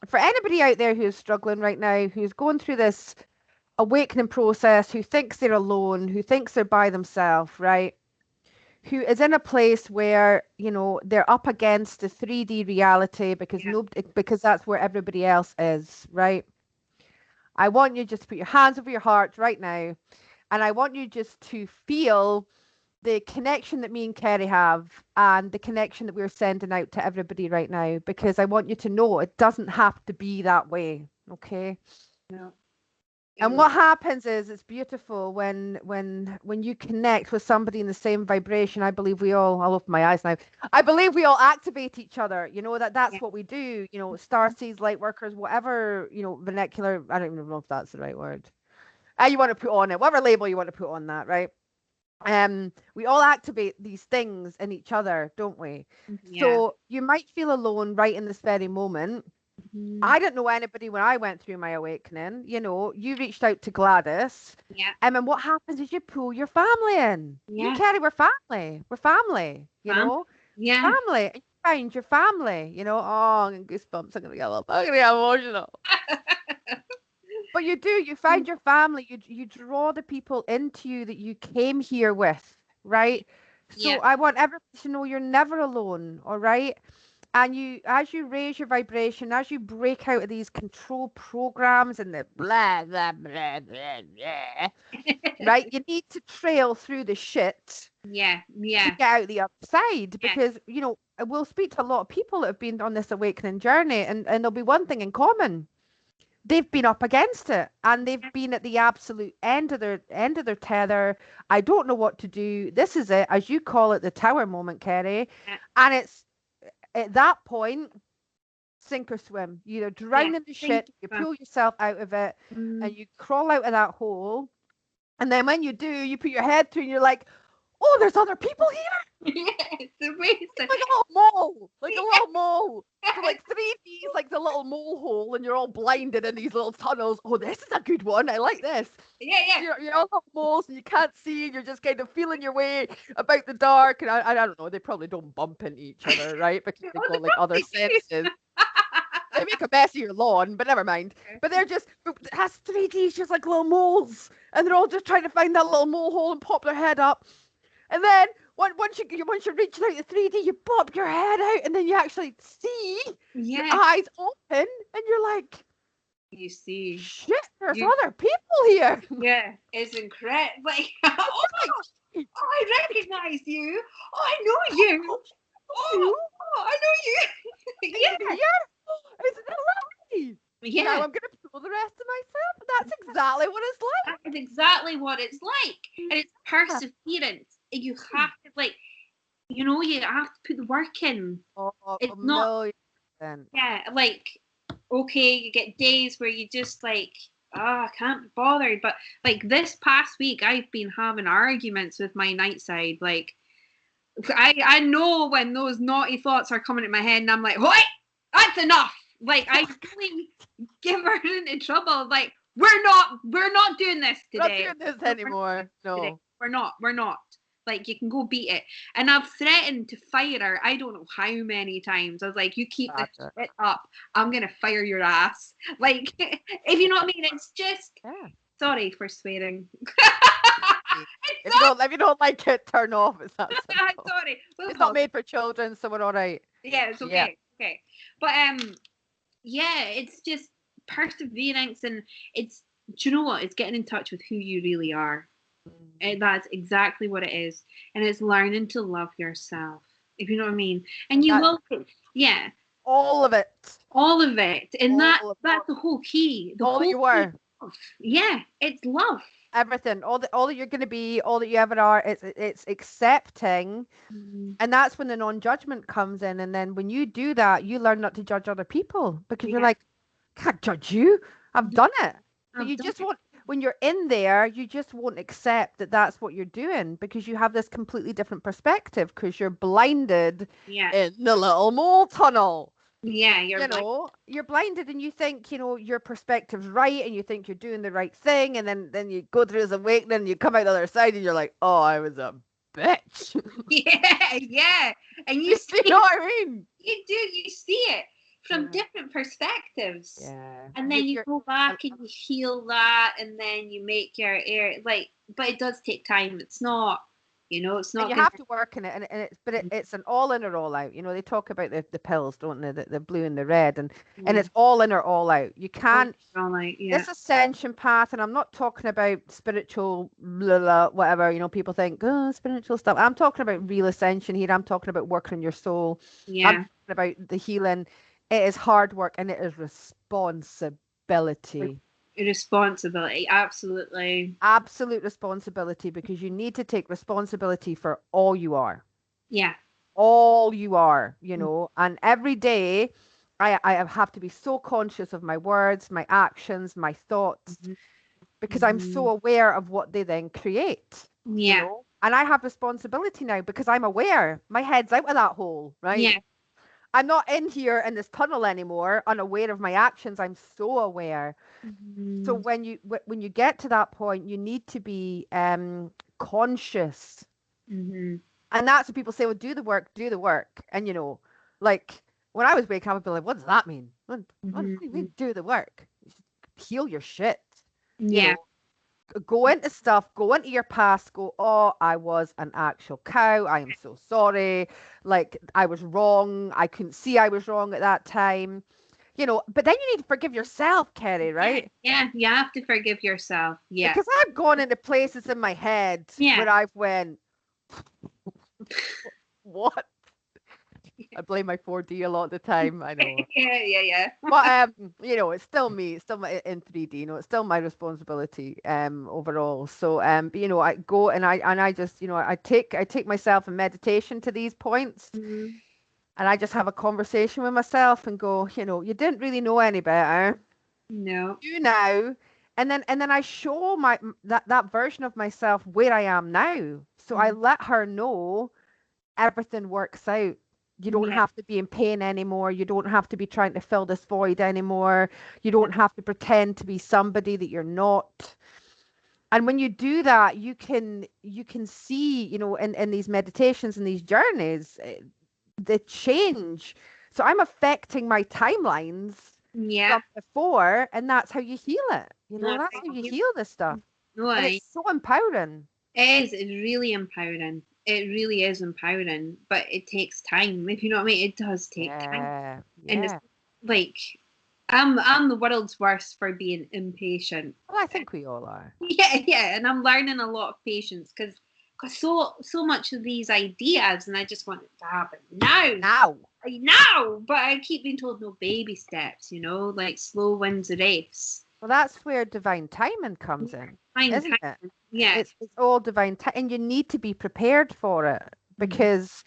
for anybody out there who's struggling right now, who's going through this awakening process, who thinks they're alone, who thinks they're by themselves, right? Who is in a place where, they're up against the 3D reality because that's where everybody else is, right? I want you just to put your hands over your heart right now, and I want you just to feel the connection that me and Kerry have and the connection that we're sending out to everybody right now, because I want you to know it doesn't have to be that way, okay? No. And what happens is it's beautiful when you connect with somebody in the same vibration. I'll open my eyes now. I believe we all activate each other. That's what we do. Starseeds, light workers, whatever, vernacular. I don't even know if that's the right word. You want to put on it, whatever label you want to put on that, right? We all activate these things in each other, don't we? Yeah. So you might feel alone right in this very moment. I didn't know anybody when I went through my awakening. You reached out to Gladys. Yeah. And then what happens is you pull your family in. Yeah. You, Kerry, we're family. We're family. Yeah. Family. And you find your family. Oh, I'm getting goosebumps. I'm gonna get emotional. But you do. You find your family. You draw the people into you that you came here with, right? So I want everybody to know you're never alone. All right. And as you raise your vibration, as you break out of these control programs and the blah, blah, blah, blah, blah, right? You need to trail through the shit. Yeah. To get out the other side. Because, we'll speak to a lot of people that have been on this awakening journey, and there'll be one thing in common. They've been up against it, and they've been at the absolute end of their tether. I don't know what to do. This is it, as you call it, the tower moment, Kerry. And it's at that point, sink or swim. You either drown in the shit, you pull yourself out of it, and you crawl out of that hole. And then when you do, you put your head through and you're like, oh, there's other people here. It's amazing. It's like a little mole. So like 3D's like the little mole hole, and you're all blinded in these little tunnels. Oh, this is a good one. I like this. Yeah. You're all little moles and you can't see, and you're just kind of feeling your way about the dark. And I don't know, they probably don't bump into each other, right? Because they've got like other senses. They make a mess of your lawn, but never mind. But it has 3D's just like little moles, and they're all just trying to find that little mole hole and pop their head up. And then once you reach out the 3D, you pop your head out, and then you actually see your eyes open, and you're like, you see, shit, there's other people here. Yeah, it's incredible. Like, I recognize you. Oh, I know you. Oh, I know you. Yeah. Isn't it lovely? Yeah. Now I'm going to pull the rest of myself. That's exactly what it's like. That's exactly what it's like. And it's perseverance. You have to, you have to put the work in. It's not. Yeah, okay, you get days where you just I can't be bothered. But this past week, I've been having arguments with my night side. I know when those naughty thoughts are coming in my head, and I'm like, "What? That's enough!" I really give her into trouble. We're not doing this today. We're not doing this anymore. No, today. We're not. Like, you can go beat it. And I've threatened to fire her, I don't know how many times. I was like, you keep this shit up, I'm going to fire your ass. Like, if you know what I mean, it's just, sorry for swearing. If you don't like it, turn off. It's that simple. Sorry. It's not made for children, so we're all right. Yeah, it's okay. Yeah. Okay. But yeah, it's just perseverance, and it's, do you know what? It's getting in touch with who you really are. And that's exactly what it is. And it's learning to love yourself, if you know what I mean. And you will, yeah. All of it. All of it. And that's the whole key. All that you were. Yeah, it's love. Everything. All that you're going to be, all that you ever are, it's accepting. And that's when the non-judgment comes in. And then when you do that, you learn not to judge other people, because you're like, can't judge you. I've done it. So you just won't. When you're in there, you just won't accept that that's what you're doing, because you have this completely different perspective, because you're blinded in the little mole tunnel. Yeah, you're blinded, and you think, your perspective's right, and you think you're doing the right thing, and then you go through this awakening, and you come out the other side, and you're like, oh, I was a bitch. Yeah. And you see what I mean? You do, you see it from different perspectives. Yeah. And then you go back and you heal that, and then you make your but it does take time. It's not, it's not. And you have to work in it, and it's an all in or all out. They talk about the pills, don't they? The blue and the red, and it's all in or all out. You can't. All out, This ascension path, and I'm not talking about spiritual blah, blah, whatever. People think, oh, spiritual stuff. I'm talking about real ascension here. I'm talking about working on your soul. Yeah. I'm talking about the healing. It is hard work, and it is responsibility. Responsibility, absolutely. Absolute responsibility, because you need to take responsibility for all you are. Yeah. All you are, and every day I have to be so conscious of my words, my actions, my thoughts, because I'm so aware of what they then create. Yeah. And I have responsibility now, because I'm aware. My head's out of that hole, right? Yeah. I'm not in here in this tunnel anymore, unaware of my actions. I'm so aware. So when you get to that point, you need to be conscious. And that's what people say, well, do the work. And, like, when I was waking up, I'd be like, what does that mean? What do you mean, do the work? Heal your shit. Yeah. Go into stuff, go into your past, go, oh, I was an actual cow. I am so sorry. Like, I was wrong. I couldn't see I was wrong at that time. But then you need to forgive yourself, Kerry, right? Yeah, you have to forgive yourself. Yeah. Because I've gone into places in my head where I've went, what? I blame my 4D a lot of the time. I know. Yeah. But it's still me. It's still my in 3D. It's still my responsibility overall. So I go and I just I take myself in meditation to these points, and I just have a conversation with myself and go, you didn't really know any better. No. You now. And then I show that version of myself where I am now. So I let her know everything works out. You don't have to be in pain anymore. You don't have to be trying to fill this void anymore. You don't have to pretend to be somebody that you're not. And when you do that, you can see, in these meditations and these journeys, the change. So I'm affecting my timelines from before, and that's how you heal it. That's how you heal this stuff. And it's so empowering. It is. It's really empowering. It really is empowering, but it takes time. If you know what I mean, it does take time. And it's like, I'm the world's worst for being impatient. Well, I think we all are. Yeah, and I'm learning a lot of patience because so much of these ideas, and I just want it to happen now. But I keep being told no baby steps. Like slow wins the race. Well, that's where divine timing comes in, isn't it? Yeah, it's all divine time, and you need to be prepared for it, because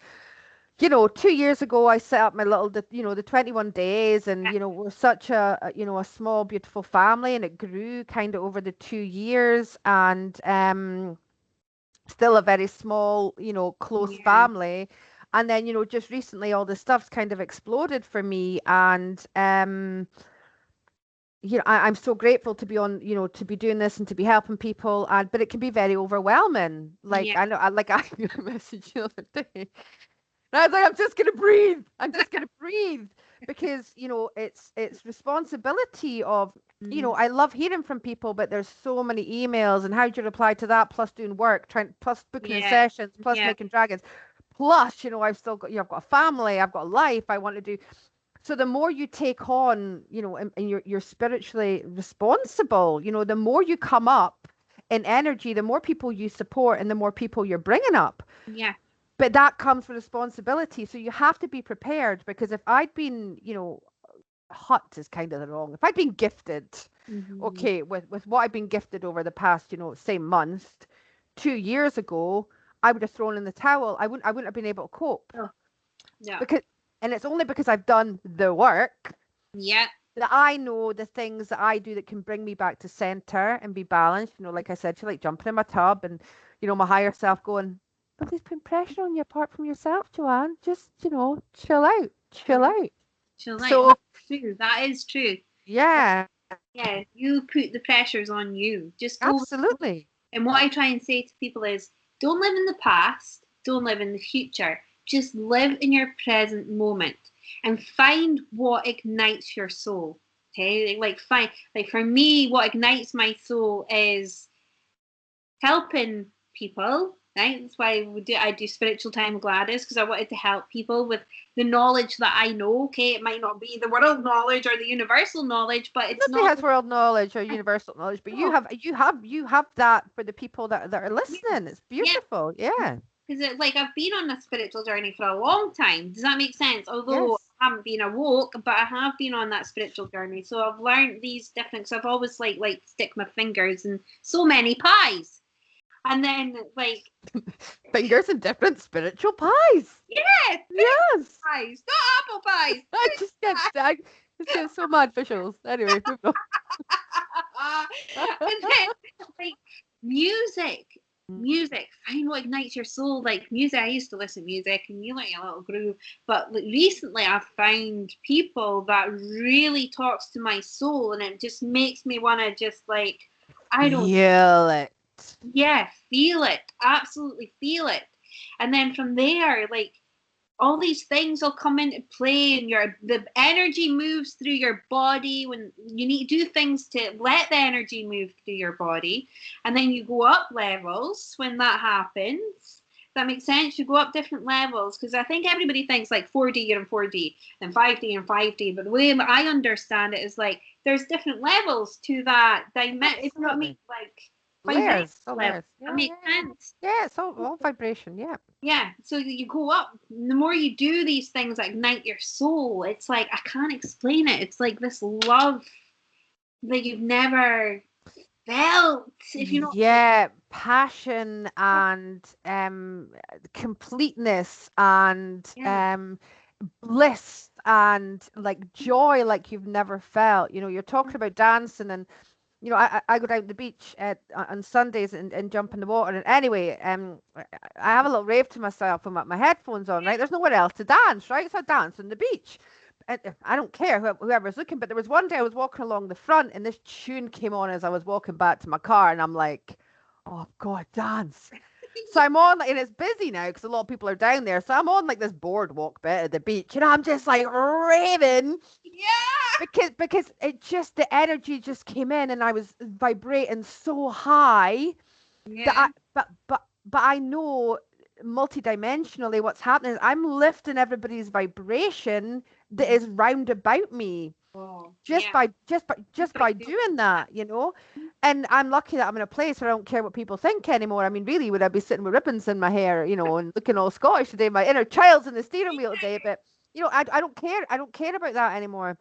2 years ago I set up my little the 21 days, and we're such a small beautiful family, and it grew kind of over the 2 years, and still a very small close family. And then just recently all the stuff's kind of exploded for me, and I'm so grateful to be on, to be doing this and to be helping people, but it can be very overwhelming. Like Yeah. I know, I got a message the other day, and I was like, I'm just gonna breathe. I'm just gonna breathe because it's responsibility of, Mm. I love hearing from people, but there's so many emails, and how do you reply to that? Plus doing work, plus booking in Yeah. sessions, plus Yeah. making dragons, plus I've still got, I've got a family, I've got a life I want to do. So the more you take on, and you're spiritually responsible, the more you come up in energy, the more people you support and the more people you're bringing up. Yeah. But that comes with responsibility. So you have to be prepared, because if I'd been, hot is kind of the wrong. If I'd been gifted, Mm-hmm. okay, with what I've been gifted over the past, say month, 2 years ago, I would have thrown in the towel. I wouldn't have been able to cope, Oh, yeah. because, and it's only because I've done the work Yeah. that I know the things that I do that can bring me back to center and be balanced. Like I said, she like jumping in my tub, and my higher self going, nobody's putting pressure on you apart from yourself, Joanne. Just, chill out, chill Yeah. out. She'll like So that's true. That is true. yeah, Yeah. You put the pressures on you. Just go. absolutely. And what I try and say to people is, don't live in the past. Don't live in the future. Just live in your present moment and find what ignites your soul. Okay, like find, like for me, what ignites my soul is helping people. Right, that's why I do spiritual time with Gladys, because I wanted to help people with the knowledge that I know. Okay, it might not be the world knowledge or the universal knowledge, but it's Nobody not. has world knowledge or universal knowledge, but you No. have that for the people that are listening. It's Yeah, beautiful. Yeah. because like I've been on a spiritual journey for a long time. Does that make sense? Although Yes. I haven't been awoke, but I have been on that spiritual journey. So I've learned these different. So I've always like stick my fingers in so many pies, and then like Fingers in different spiritual pies. yeah, Yes. pies, not apple pies. I just can't stand. It's getting so mad visuals. Anyway, moving And then like music. on. Music, find what ignites your soul. Like music, I used to listen to music and you like a little groove, but like, recently I've found people that really talks to my soul, and it just makes me want to just like, I don't, Feel it. yeah, feel it, absolutely feel it. And then from there, like all these things will come into play, and the energy moves through your body when you need to do things to let the energy move through your body. And then you go up levels when that happens. That makes sense. You go up different levels, because I think everybody thinks like 4D, you're in 4D, and 5D and 5D, but the way I understand it is like there's different levels to that dimension. If you know what I mean, Absolutely. like vibration Layers. All level. layers. That Yeah, makes yeah, yeah. sense. Yeah, it's all vibration. Yeah. Yeah, so you go up. The more you do these things that ignite your soul, it's like I can't explain it. It's like this love that you've never felt. If you know, Yeah, passion and completeness and yeah, bliss and like joy like you've never felt. You're talking about dancing, and I go down to the beach on Sundays and jump in the water. And anyway, I have a little rave to myself with my headphones on, right? There's nowhere else to dance, right? So I dance on the beach. And I don't care whoever's looking, but there was one day I was walking along the front and this tune came on as I was walking back to my car, and I'm like, oh God, dance. So I'm on, and it's busy now because a lot of people are down there. So I'm on like this boardwalk bit at the beach, and I'm just like raving yeah, because it just, the energy just came in, and I was vibrating so high that yeah. but I know multidimensionally what's happening is I'm lifting everybody's vibration that is round about me, Oh, just yeah. by just by Just just by by doing doing that. that. And I'm lucky that I'm in a place where I don't care what people think anymore. I mean, really, would I be sitting with ribbons in my hair, and looking all Scottish today? My inner child's in the steering wheel today, but I don't care. I don't care about that anymore.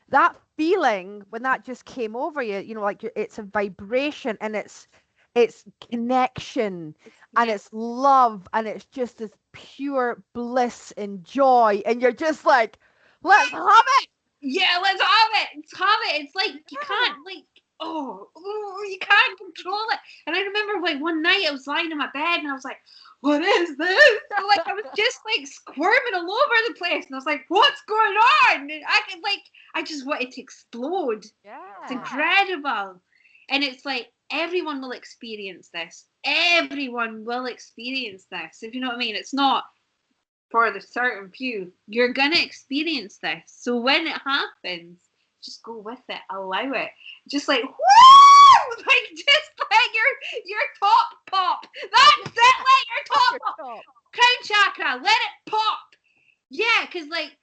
That feeling when that just came over you, like it's a vibration, and it's connection, and Yeah, it's love, and it's just this pure bliss and joy, and you're just like, let's have it. yeah. Let's have it. Let's have it. It's like you can't like. you can't control it. And I remember like one night I was lying in my bed and I was like, what is this? So, like I was just like squirming all over the place, and I was like, what's going on? And I just wanted to explode. Yeah. It's incredible. And it's like everyone will experience this. Everyone will experience this. If you know what I mean, it's not for the certain few. You're gonna experience this. So when it happens, just go with it. Allow it. Just like woo! Like just let your top pop. That's it. Let your top pop. Crown chakra. Let it pop. Yeah, because like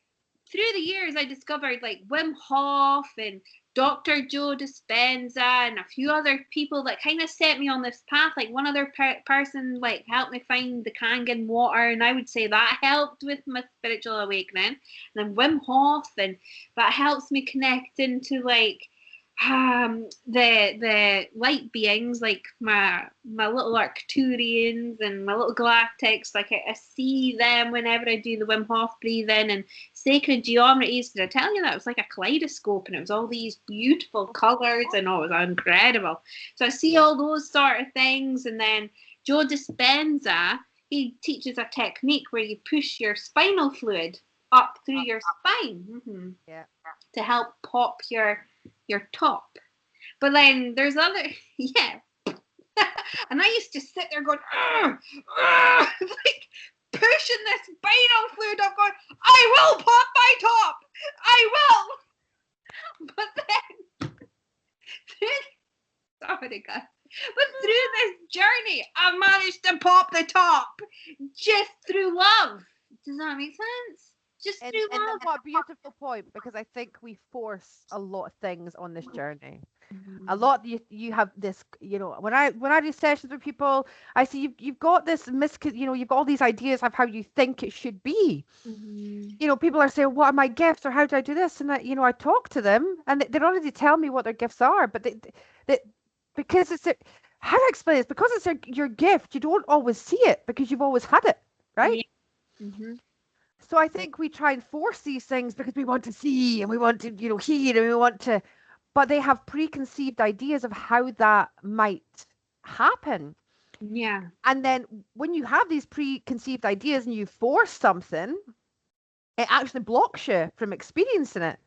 through the years, I discovered like Wim Hof and Dr. Joe Dispenza and a few other people that kind of set me on this path. Like one other person like helped me find the Kangen water, and I would say that helped with my spiritual awakening. And then Wim Hof, and that helps me connect into like the light beings, like my little Arcturians and my little galactics. Like I see them whenever I do the Wim Hof breathing and sacred geometries. Did I tell you that? It was like a kaleidoscope, and it was all these beautiful colors, and it was incredible. So I see all those sort of things. And then Joe Dispenza, he teaches a technique where you push your spinal fluid up through your spine, to help pop your top. But then there's other, and I used to sit there going, like pushing this spinal fluid up, going, I will pop my top, I will. But then, sorry guys, but through this journey, I managed to pop the top just through love. Does that make sense? Just through love. And what a beautiful point, because I think we force a lot of things on this journey. A lot you have this, when I do sessions with people, I see you've got this you've got all these ideas of how you think it should be. People are saying, what are my gifts, or how do I do this? And I talk to them, and they already tell me what their gifts are, but they because it's how do I explain this? Because it's your gift, you don't always see it because you've always had it, right? So I think we try and force these things because we want to see, and we want to, hear, and we want to, but they have preconceived ideas of how that might happen. Yeah. And then when you have these preconceived ideas and you force something, it actually blocks you from experiencing it,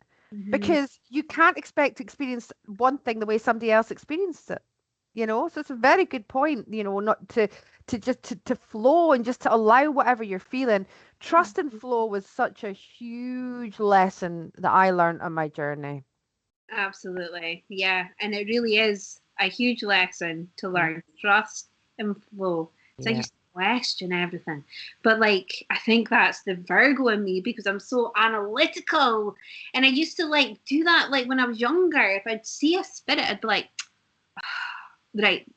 because you can't expect to experience one thing the way somebody else experiences it. So it's a very good point, not to flow and just to allow whatever you're feeling. Trust and flow was such a huge lesson that I learned on my journey. Absolutely. Yeah. And it really is a huge lesson to learn. Trust and flow. So I used to question everything. But like, I think that's the Virgo in me, because I'm so analytical. And I used to like do that like when I was younger. If I'd see a spirit, I'd be like, right,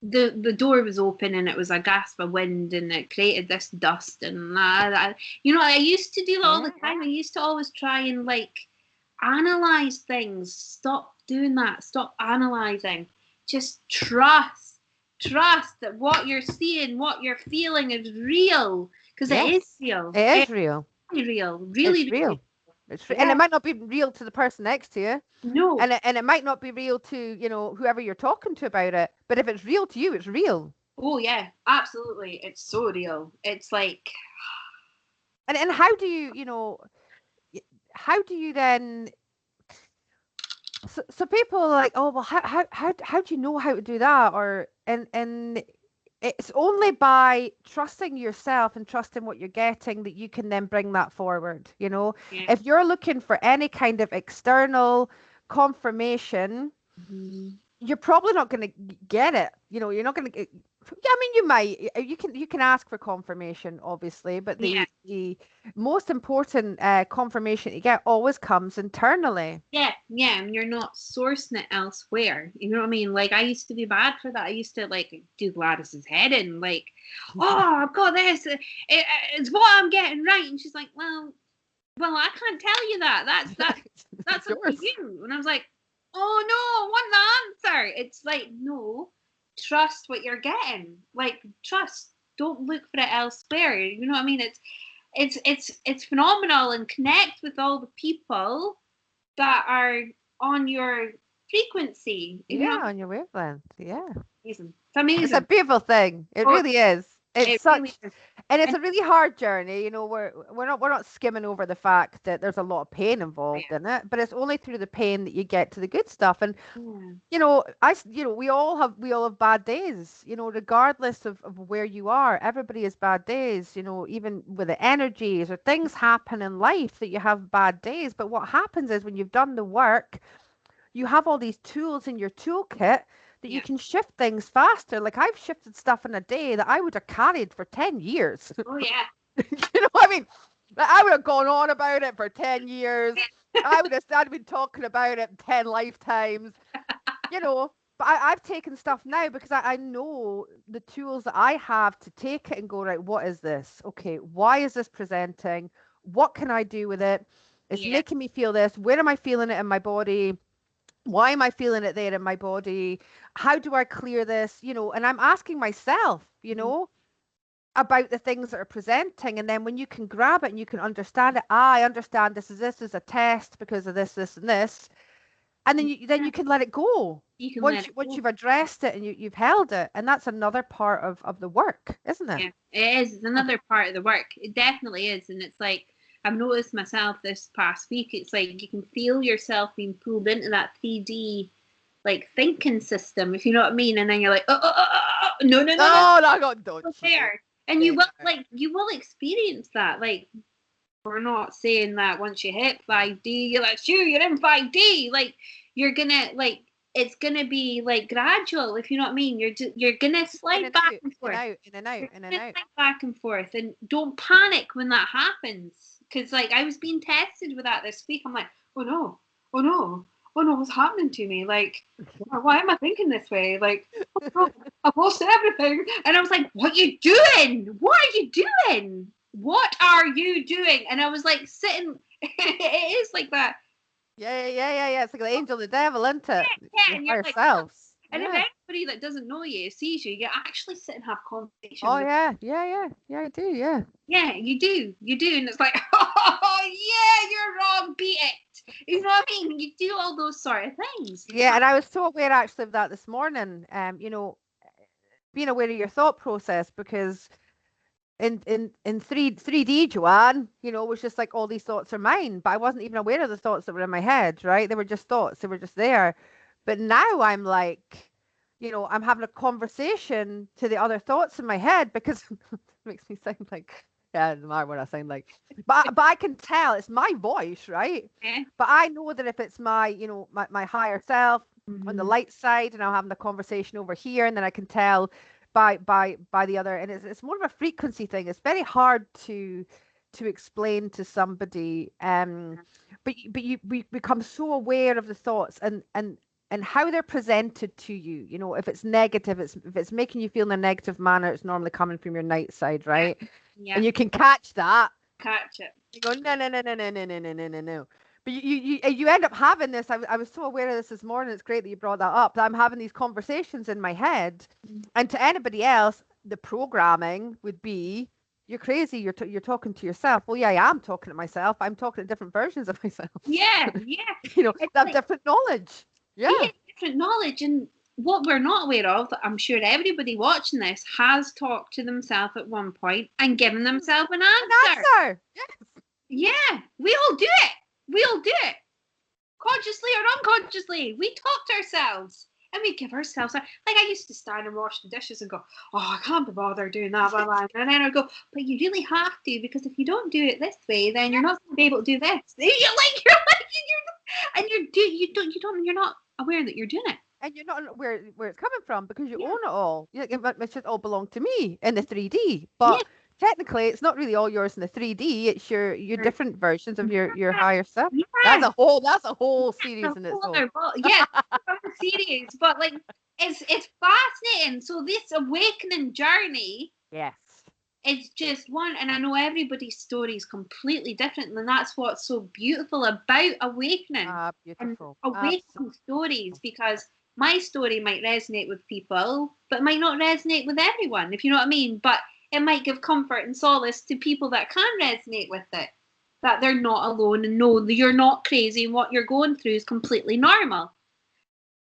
the door was open and it was a gasp of wind and it created this dust and I used to do that all the time. I used to always try and like analyze things. Stop doing that. Stop analyzing. Just trust that what you're seeing, what you're feeling is real, because it is real. It is real. Really real. It's real. And it might not be real to the person next to you. No. And it might not be real to, whoever you're talking to about it. But if it's real to you, it's real. Oh, yeah, absolutely. It's so real. It's like... And how do you, then... So people are like, oh, well, how do you know how to do that? And it's only by trusting yourself and trusting what you're getting that you can then bring that forward. If you're looking for any kind of external confirmation, you're probably not going to get it. You're not going to. I mean, you might. You can ask for confirmation, obviously, but the most important confirmation you get always comes internally. Yeah, and you're not sourcing it elsewhere. You know what I mean? Like, I used to be bad for that. I used to like do Gladys's head in, like, oh, I've got this. It's what I'm getting right, and she's like, well, I can't tell you that. That's up to you. And I was like, oh no, I want the answer. It's like, no. Trust what you're getting. Like, trust. Don't look for it elsewhere. You know what I mean? It's phenomenal, and connect with all the people that are on your frequency. Yeah, on your wavelength. Yeah. Amazing. It's It's a amazing. beautiful thing. It Oh, really is. It's it really such, is. and it's And a really hard journey. You know, we're not skimming over the fact that there's a lot of pain involved in it, but it's only through the pain that you get to the good stuff. And yeah, we all have bad days. You know, regardless of where you are, everybody has bad days. You know, even with the energies or things happen in life that you have bad days. But what happens is when you've done the work, you have all these tools in your toolkit that you yeah. can shift things faster. Like I've shifted stuff in a day that I would have carried for 10 years. Oh yeah. You know what I mean? Like, I would have gone on about it for 10 years. I'd been talking about it 10 lifetimes, you know. But I've taken stuff now because I know the tools that I have to take it and go, right, what is this? Okay, why is this presenting? What can I do with it? It's Yeah. making me feel this. Where am I feeling it in my body? Why am I feeling it there in my body? How do I clear this? You know, and I'm asking myself, about the things that are presenting. And then when you can grab it and you can understand it, I understand this is a test because of this, and this. And then you can let it go. You can let Once it once go. you've addressed it and you've held it. And that's another part of the work, isn't it? Yeah, it is. It's another part of the work. It definitely is. And it's like, I've noticed myself this past week, it's like you can feel yourself being pulled into that 3D like thinking system, if you know what I mean. And then you're like, no, no, no, no, No, no, God, don't go you? there. And Yeah. you will experience that. Like, we're not saying that once you hit 5D, you're like, sure, you're in 5D. Like, you're gonna like it's gonna be like gradual, if you know what I mean. You're gonna slide back and forth. In and out, in and out. Slide back and forth, and don't panic when that happens. Because like I was being tested with that this week. I'm like, oh no, oh no, oh no, what's happening to me? Like, why am I thinking this way? Like, oh no, I've lost everything. And I was like, what are you doing? What are you doing? What are you doing? And I was like sitting. It is like that. Yeah. It's like the angel, the devil, isn't it? Yeah, Your and you're higher like, selves. and if Yeah. anybody that doesn't know you sees you, you actually sit and have conversations. Oh yeah. I do. Yeah. Yeah, you do, and it's like, oh yeah, you're wrong, beat it. You know what I mean? You do all those sort of things. Yeah, and I was so aware actually of that this morning. Being aware of your thought process because in 3D, Joanne, was just like all these thoughts are mine, but I wasn't even aware of the thoughts that were in my head, right? They were just thoughts, they were just there. But now I'm like, I'm having a conversation to the other thoughts in my head because it makes me sound like, yeah, it doesn't matter what I sound like. But I can tell it's my voice, right? Yeah. But I know that if it's my, my higher self on the Mm-hmm. light side, and I'm having the conversation over here, and then I can tell by the other, and it's more of a frequency thing. It's very hard to explain to somebody, but we become so aware of the thoughts and how they're presented to you. If it's negative, if it's making you feel in a negative manner, it's normally coming from your night side, right? Yeah. And you can catch that. Catch it. You go, no, no, no, no, no, no, no, no, no, no, no. But you end up having this. I was so aware of this morning. It's great that you brought that up. That I'm having these conversations in my head, and to anybody else, the programming would be, "You're crazy. You're talking to yourself." Well, yeah, I am talking to myself. I'm talking to different versions of myself. Yeah. It's that like, different knowledge. Yeah. different knowledge, and what we're not aware of, I'm sure everybody watching this has talked to themselves at one point and given themselves an answer. Answer. Yes. Yeah, we all do it. We all do it. Consciously or unconsciously. We talk to ourselves and we give ourselves like I used to stand and wash the dishes and go, oh, I can't be bothered doing that, blah, blah. And then I'd go, but you really have to, because if you don't do it this way, then you're not going to be able to do this. You're not aware that you're doing it. And you're not where it's coming from because you own it all. It should all belong to me in the 3D. But technically, it's not really all yours in the 3D. It's your different versions of your higher self. Yeah. That's a whole series in its own. Yeah, series. But like, it's fascinating. So this awakening journey. Yes. It's just one, and I know everybody's story is completely different, and that's what's so beautiful about awakening. Beautiful. And awakening stories, because my story might resonate with people, but it might not resonate with everyone, if you know what I mean. But it might give comfort and solace to people that can resonate with it, that they're not alone and know that you're not crazy and what you're going through is completely normal.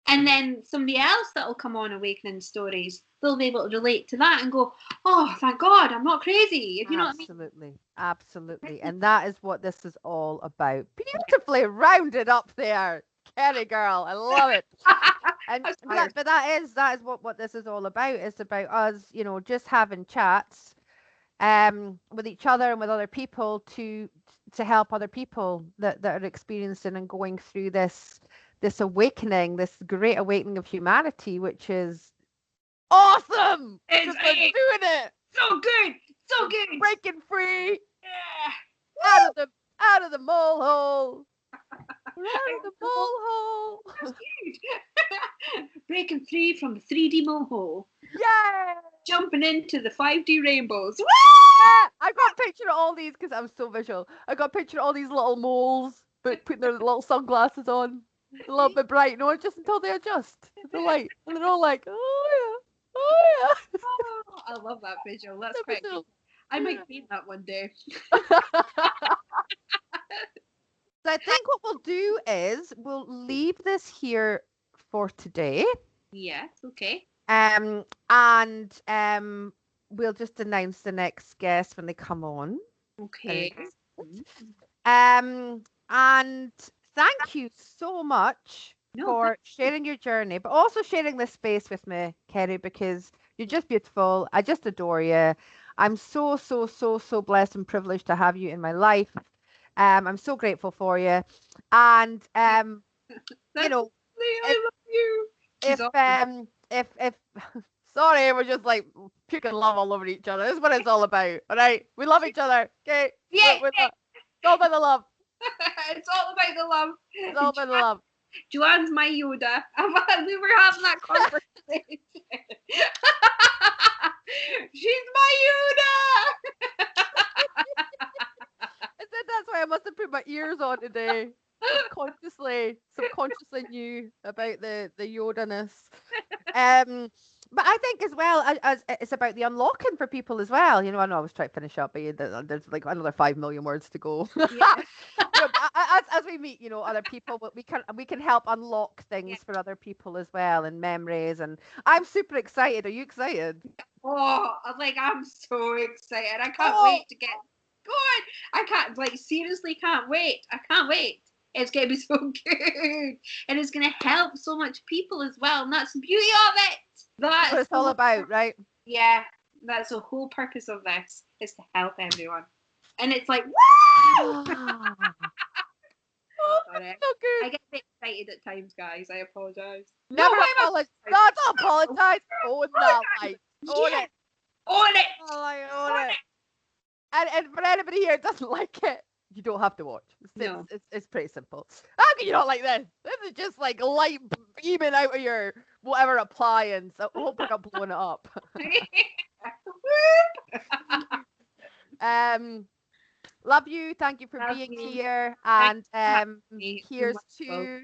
And then somebody else that'll come on Awakening Stories, they'll be able to relate to that and go, oh, thank God, I'm not crazy. If you know what I mean. Absolutely. Absolutely. And that is what this is all about. Beautifully rounded up there, Kerry girl. I love it. And but that is what this is all about. It's about us, just having chats with each other and with other people to help other people that are experiencing and going through this awakening, this great awakening of humanity, which is awesome. It's we're doing it. So good. So good. Breaking free. Yeah. Out of the mole hole. We're out of the mole hole. That's good. Breaking free from the 3D mole hole. Yeah. Jumping into the 5D rainbows. Woo! Yeah. I got a picture of all these because I'm so visual. I got a picture of all these little moles, but putting their little sunglasses on. A little bit bright, just until they adjust the light. And they're all like, oh yeah. Oh yeah. Oh, I love that visual. That's great. I might paint that one day. So I think what we'll do is we'll leave this here for today. Yes, okay. And we'll just announce the next guest when they come on. Okay. And thank you so much for sharing your journey, but also sharing this space with me, Kerry, because you're just beautiful. I just adore you. I'm so blessed and privileged to have you in my life. I'm so grateful for you. And I love you. If sorry, we're just like puking love all over each other. This is what it's all about. All right, we love each other. Okay, yeah. It's all about the love. It's all about the love. It's all about the love. Joanne's my Yoda. We were having that conversation. She's my Yoda. I said that's why I must have put my ears on today. Subconsciously knew about the Yoda-ness. But I think as well as it's about the unlocking for people as well. I know I was trying to finish up, but there's like another 5 million words to go. Yeah. As we meet, other people, but we can help unlock things for other people as well, and memories. And I'm super excited. Are you excited? Oh, I'm so excited. I can't wait to get going. I can't, seriously can't wait. I can't wait. It's going to be so good. And it's going to help so much people as well. And that's the beauty of it. That's what it's all about, right? Yeah. That's the whole purpose of this, is to help everyone. And it's like, woo! Sorry. So good. I get a bit excited at times, guys. I apologise. Never apologise. Not apologise. Own that, like. Own it. Own it. Own it. And for anybody here who doesn't like it, you don't have to watch. It's pretty simple. How can you not like this? This is just like light beaming out of your whatever appliance. I hope we're not blowing it up. Love you. Thank you for being here. And here's to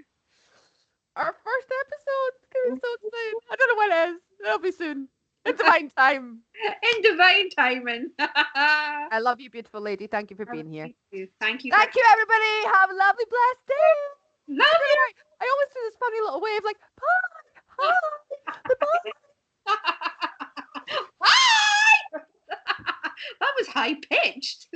our first episode. I'm so excited. I don't know when it is. It'll be soon. In divine time. In divine timing. I love you, beautiful lady. Thank you for being here. Thank you. Thank you, everybody. Have a lovely, blessed day. Love you. I always do this funny little wave like, bye. Bye. Bye. That was high pitched.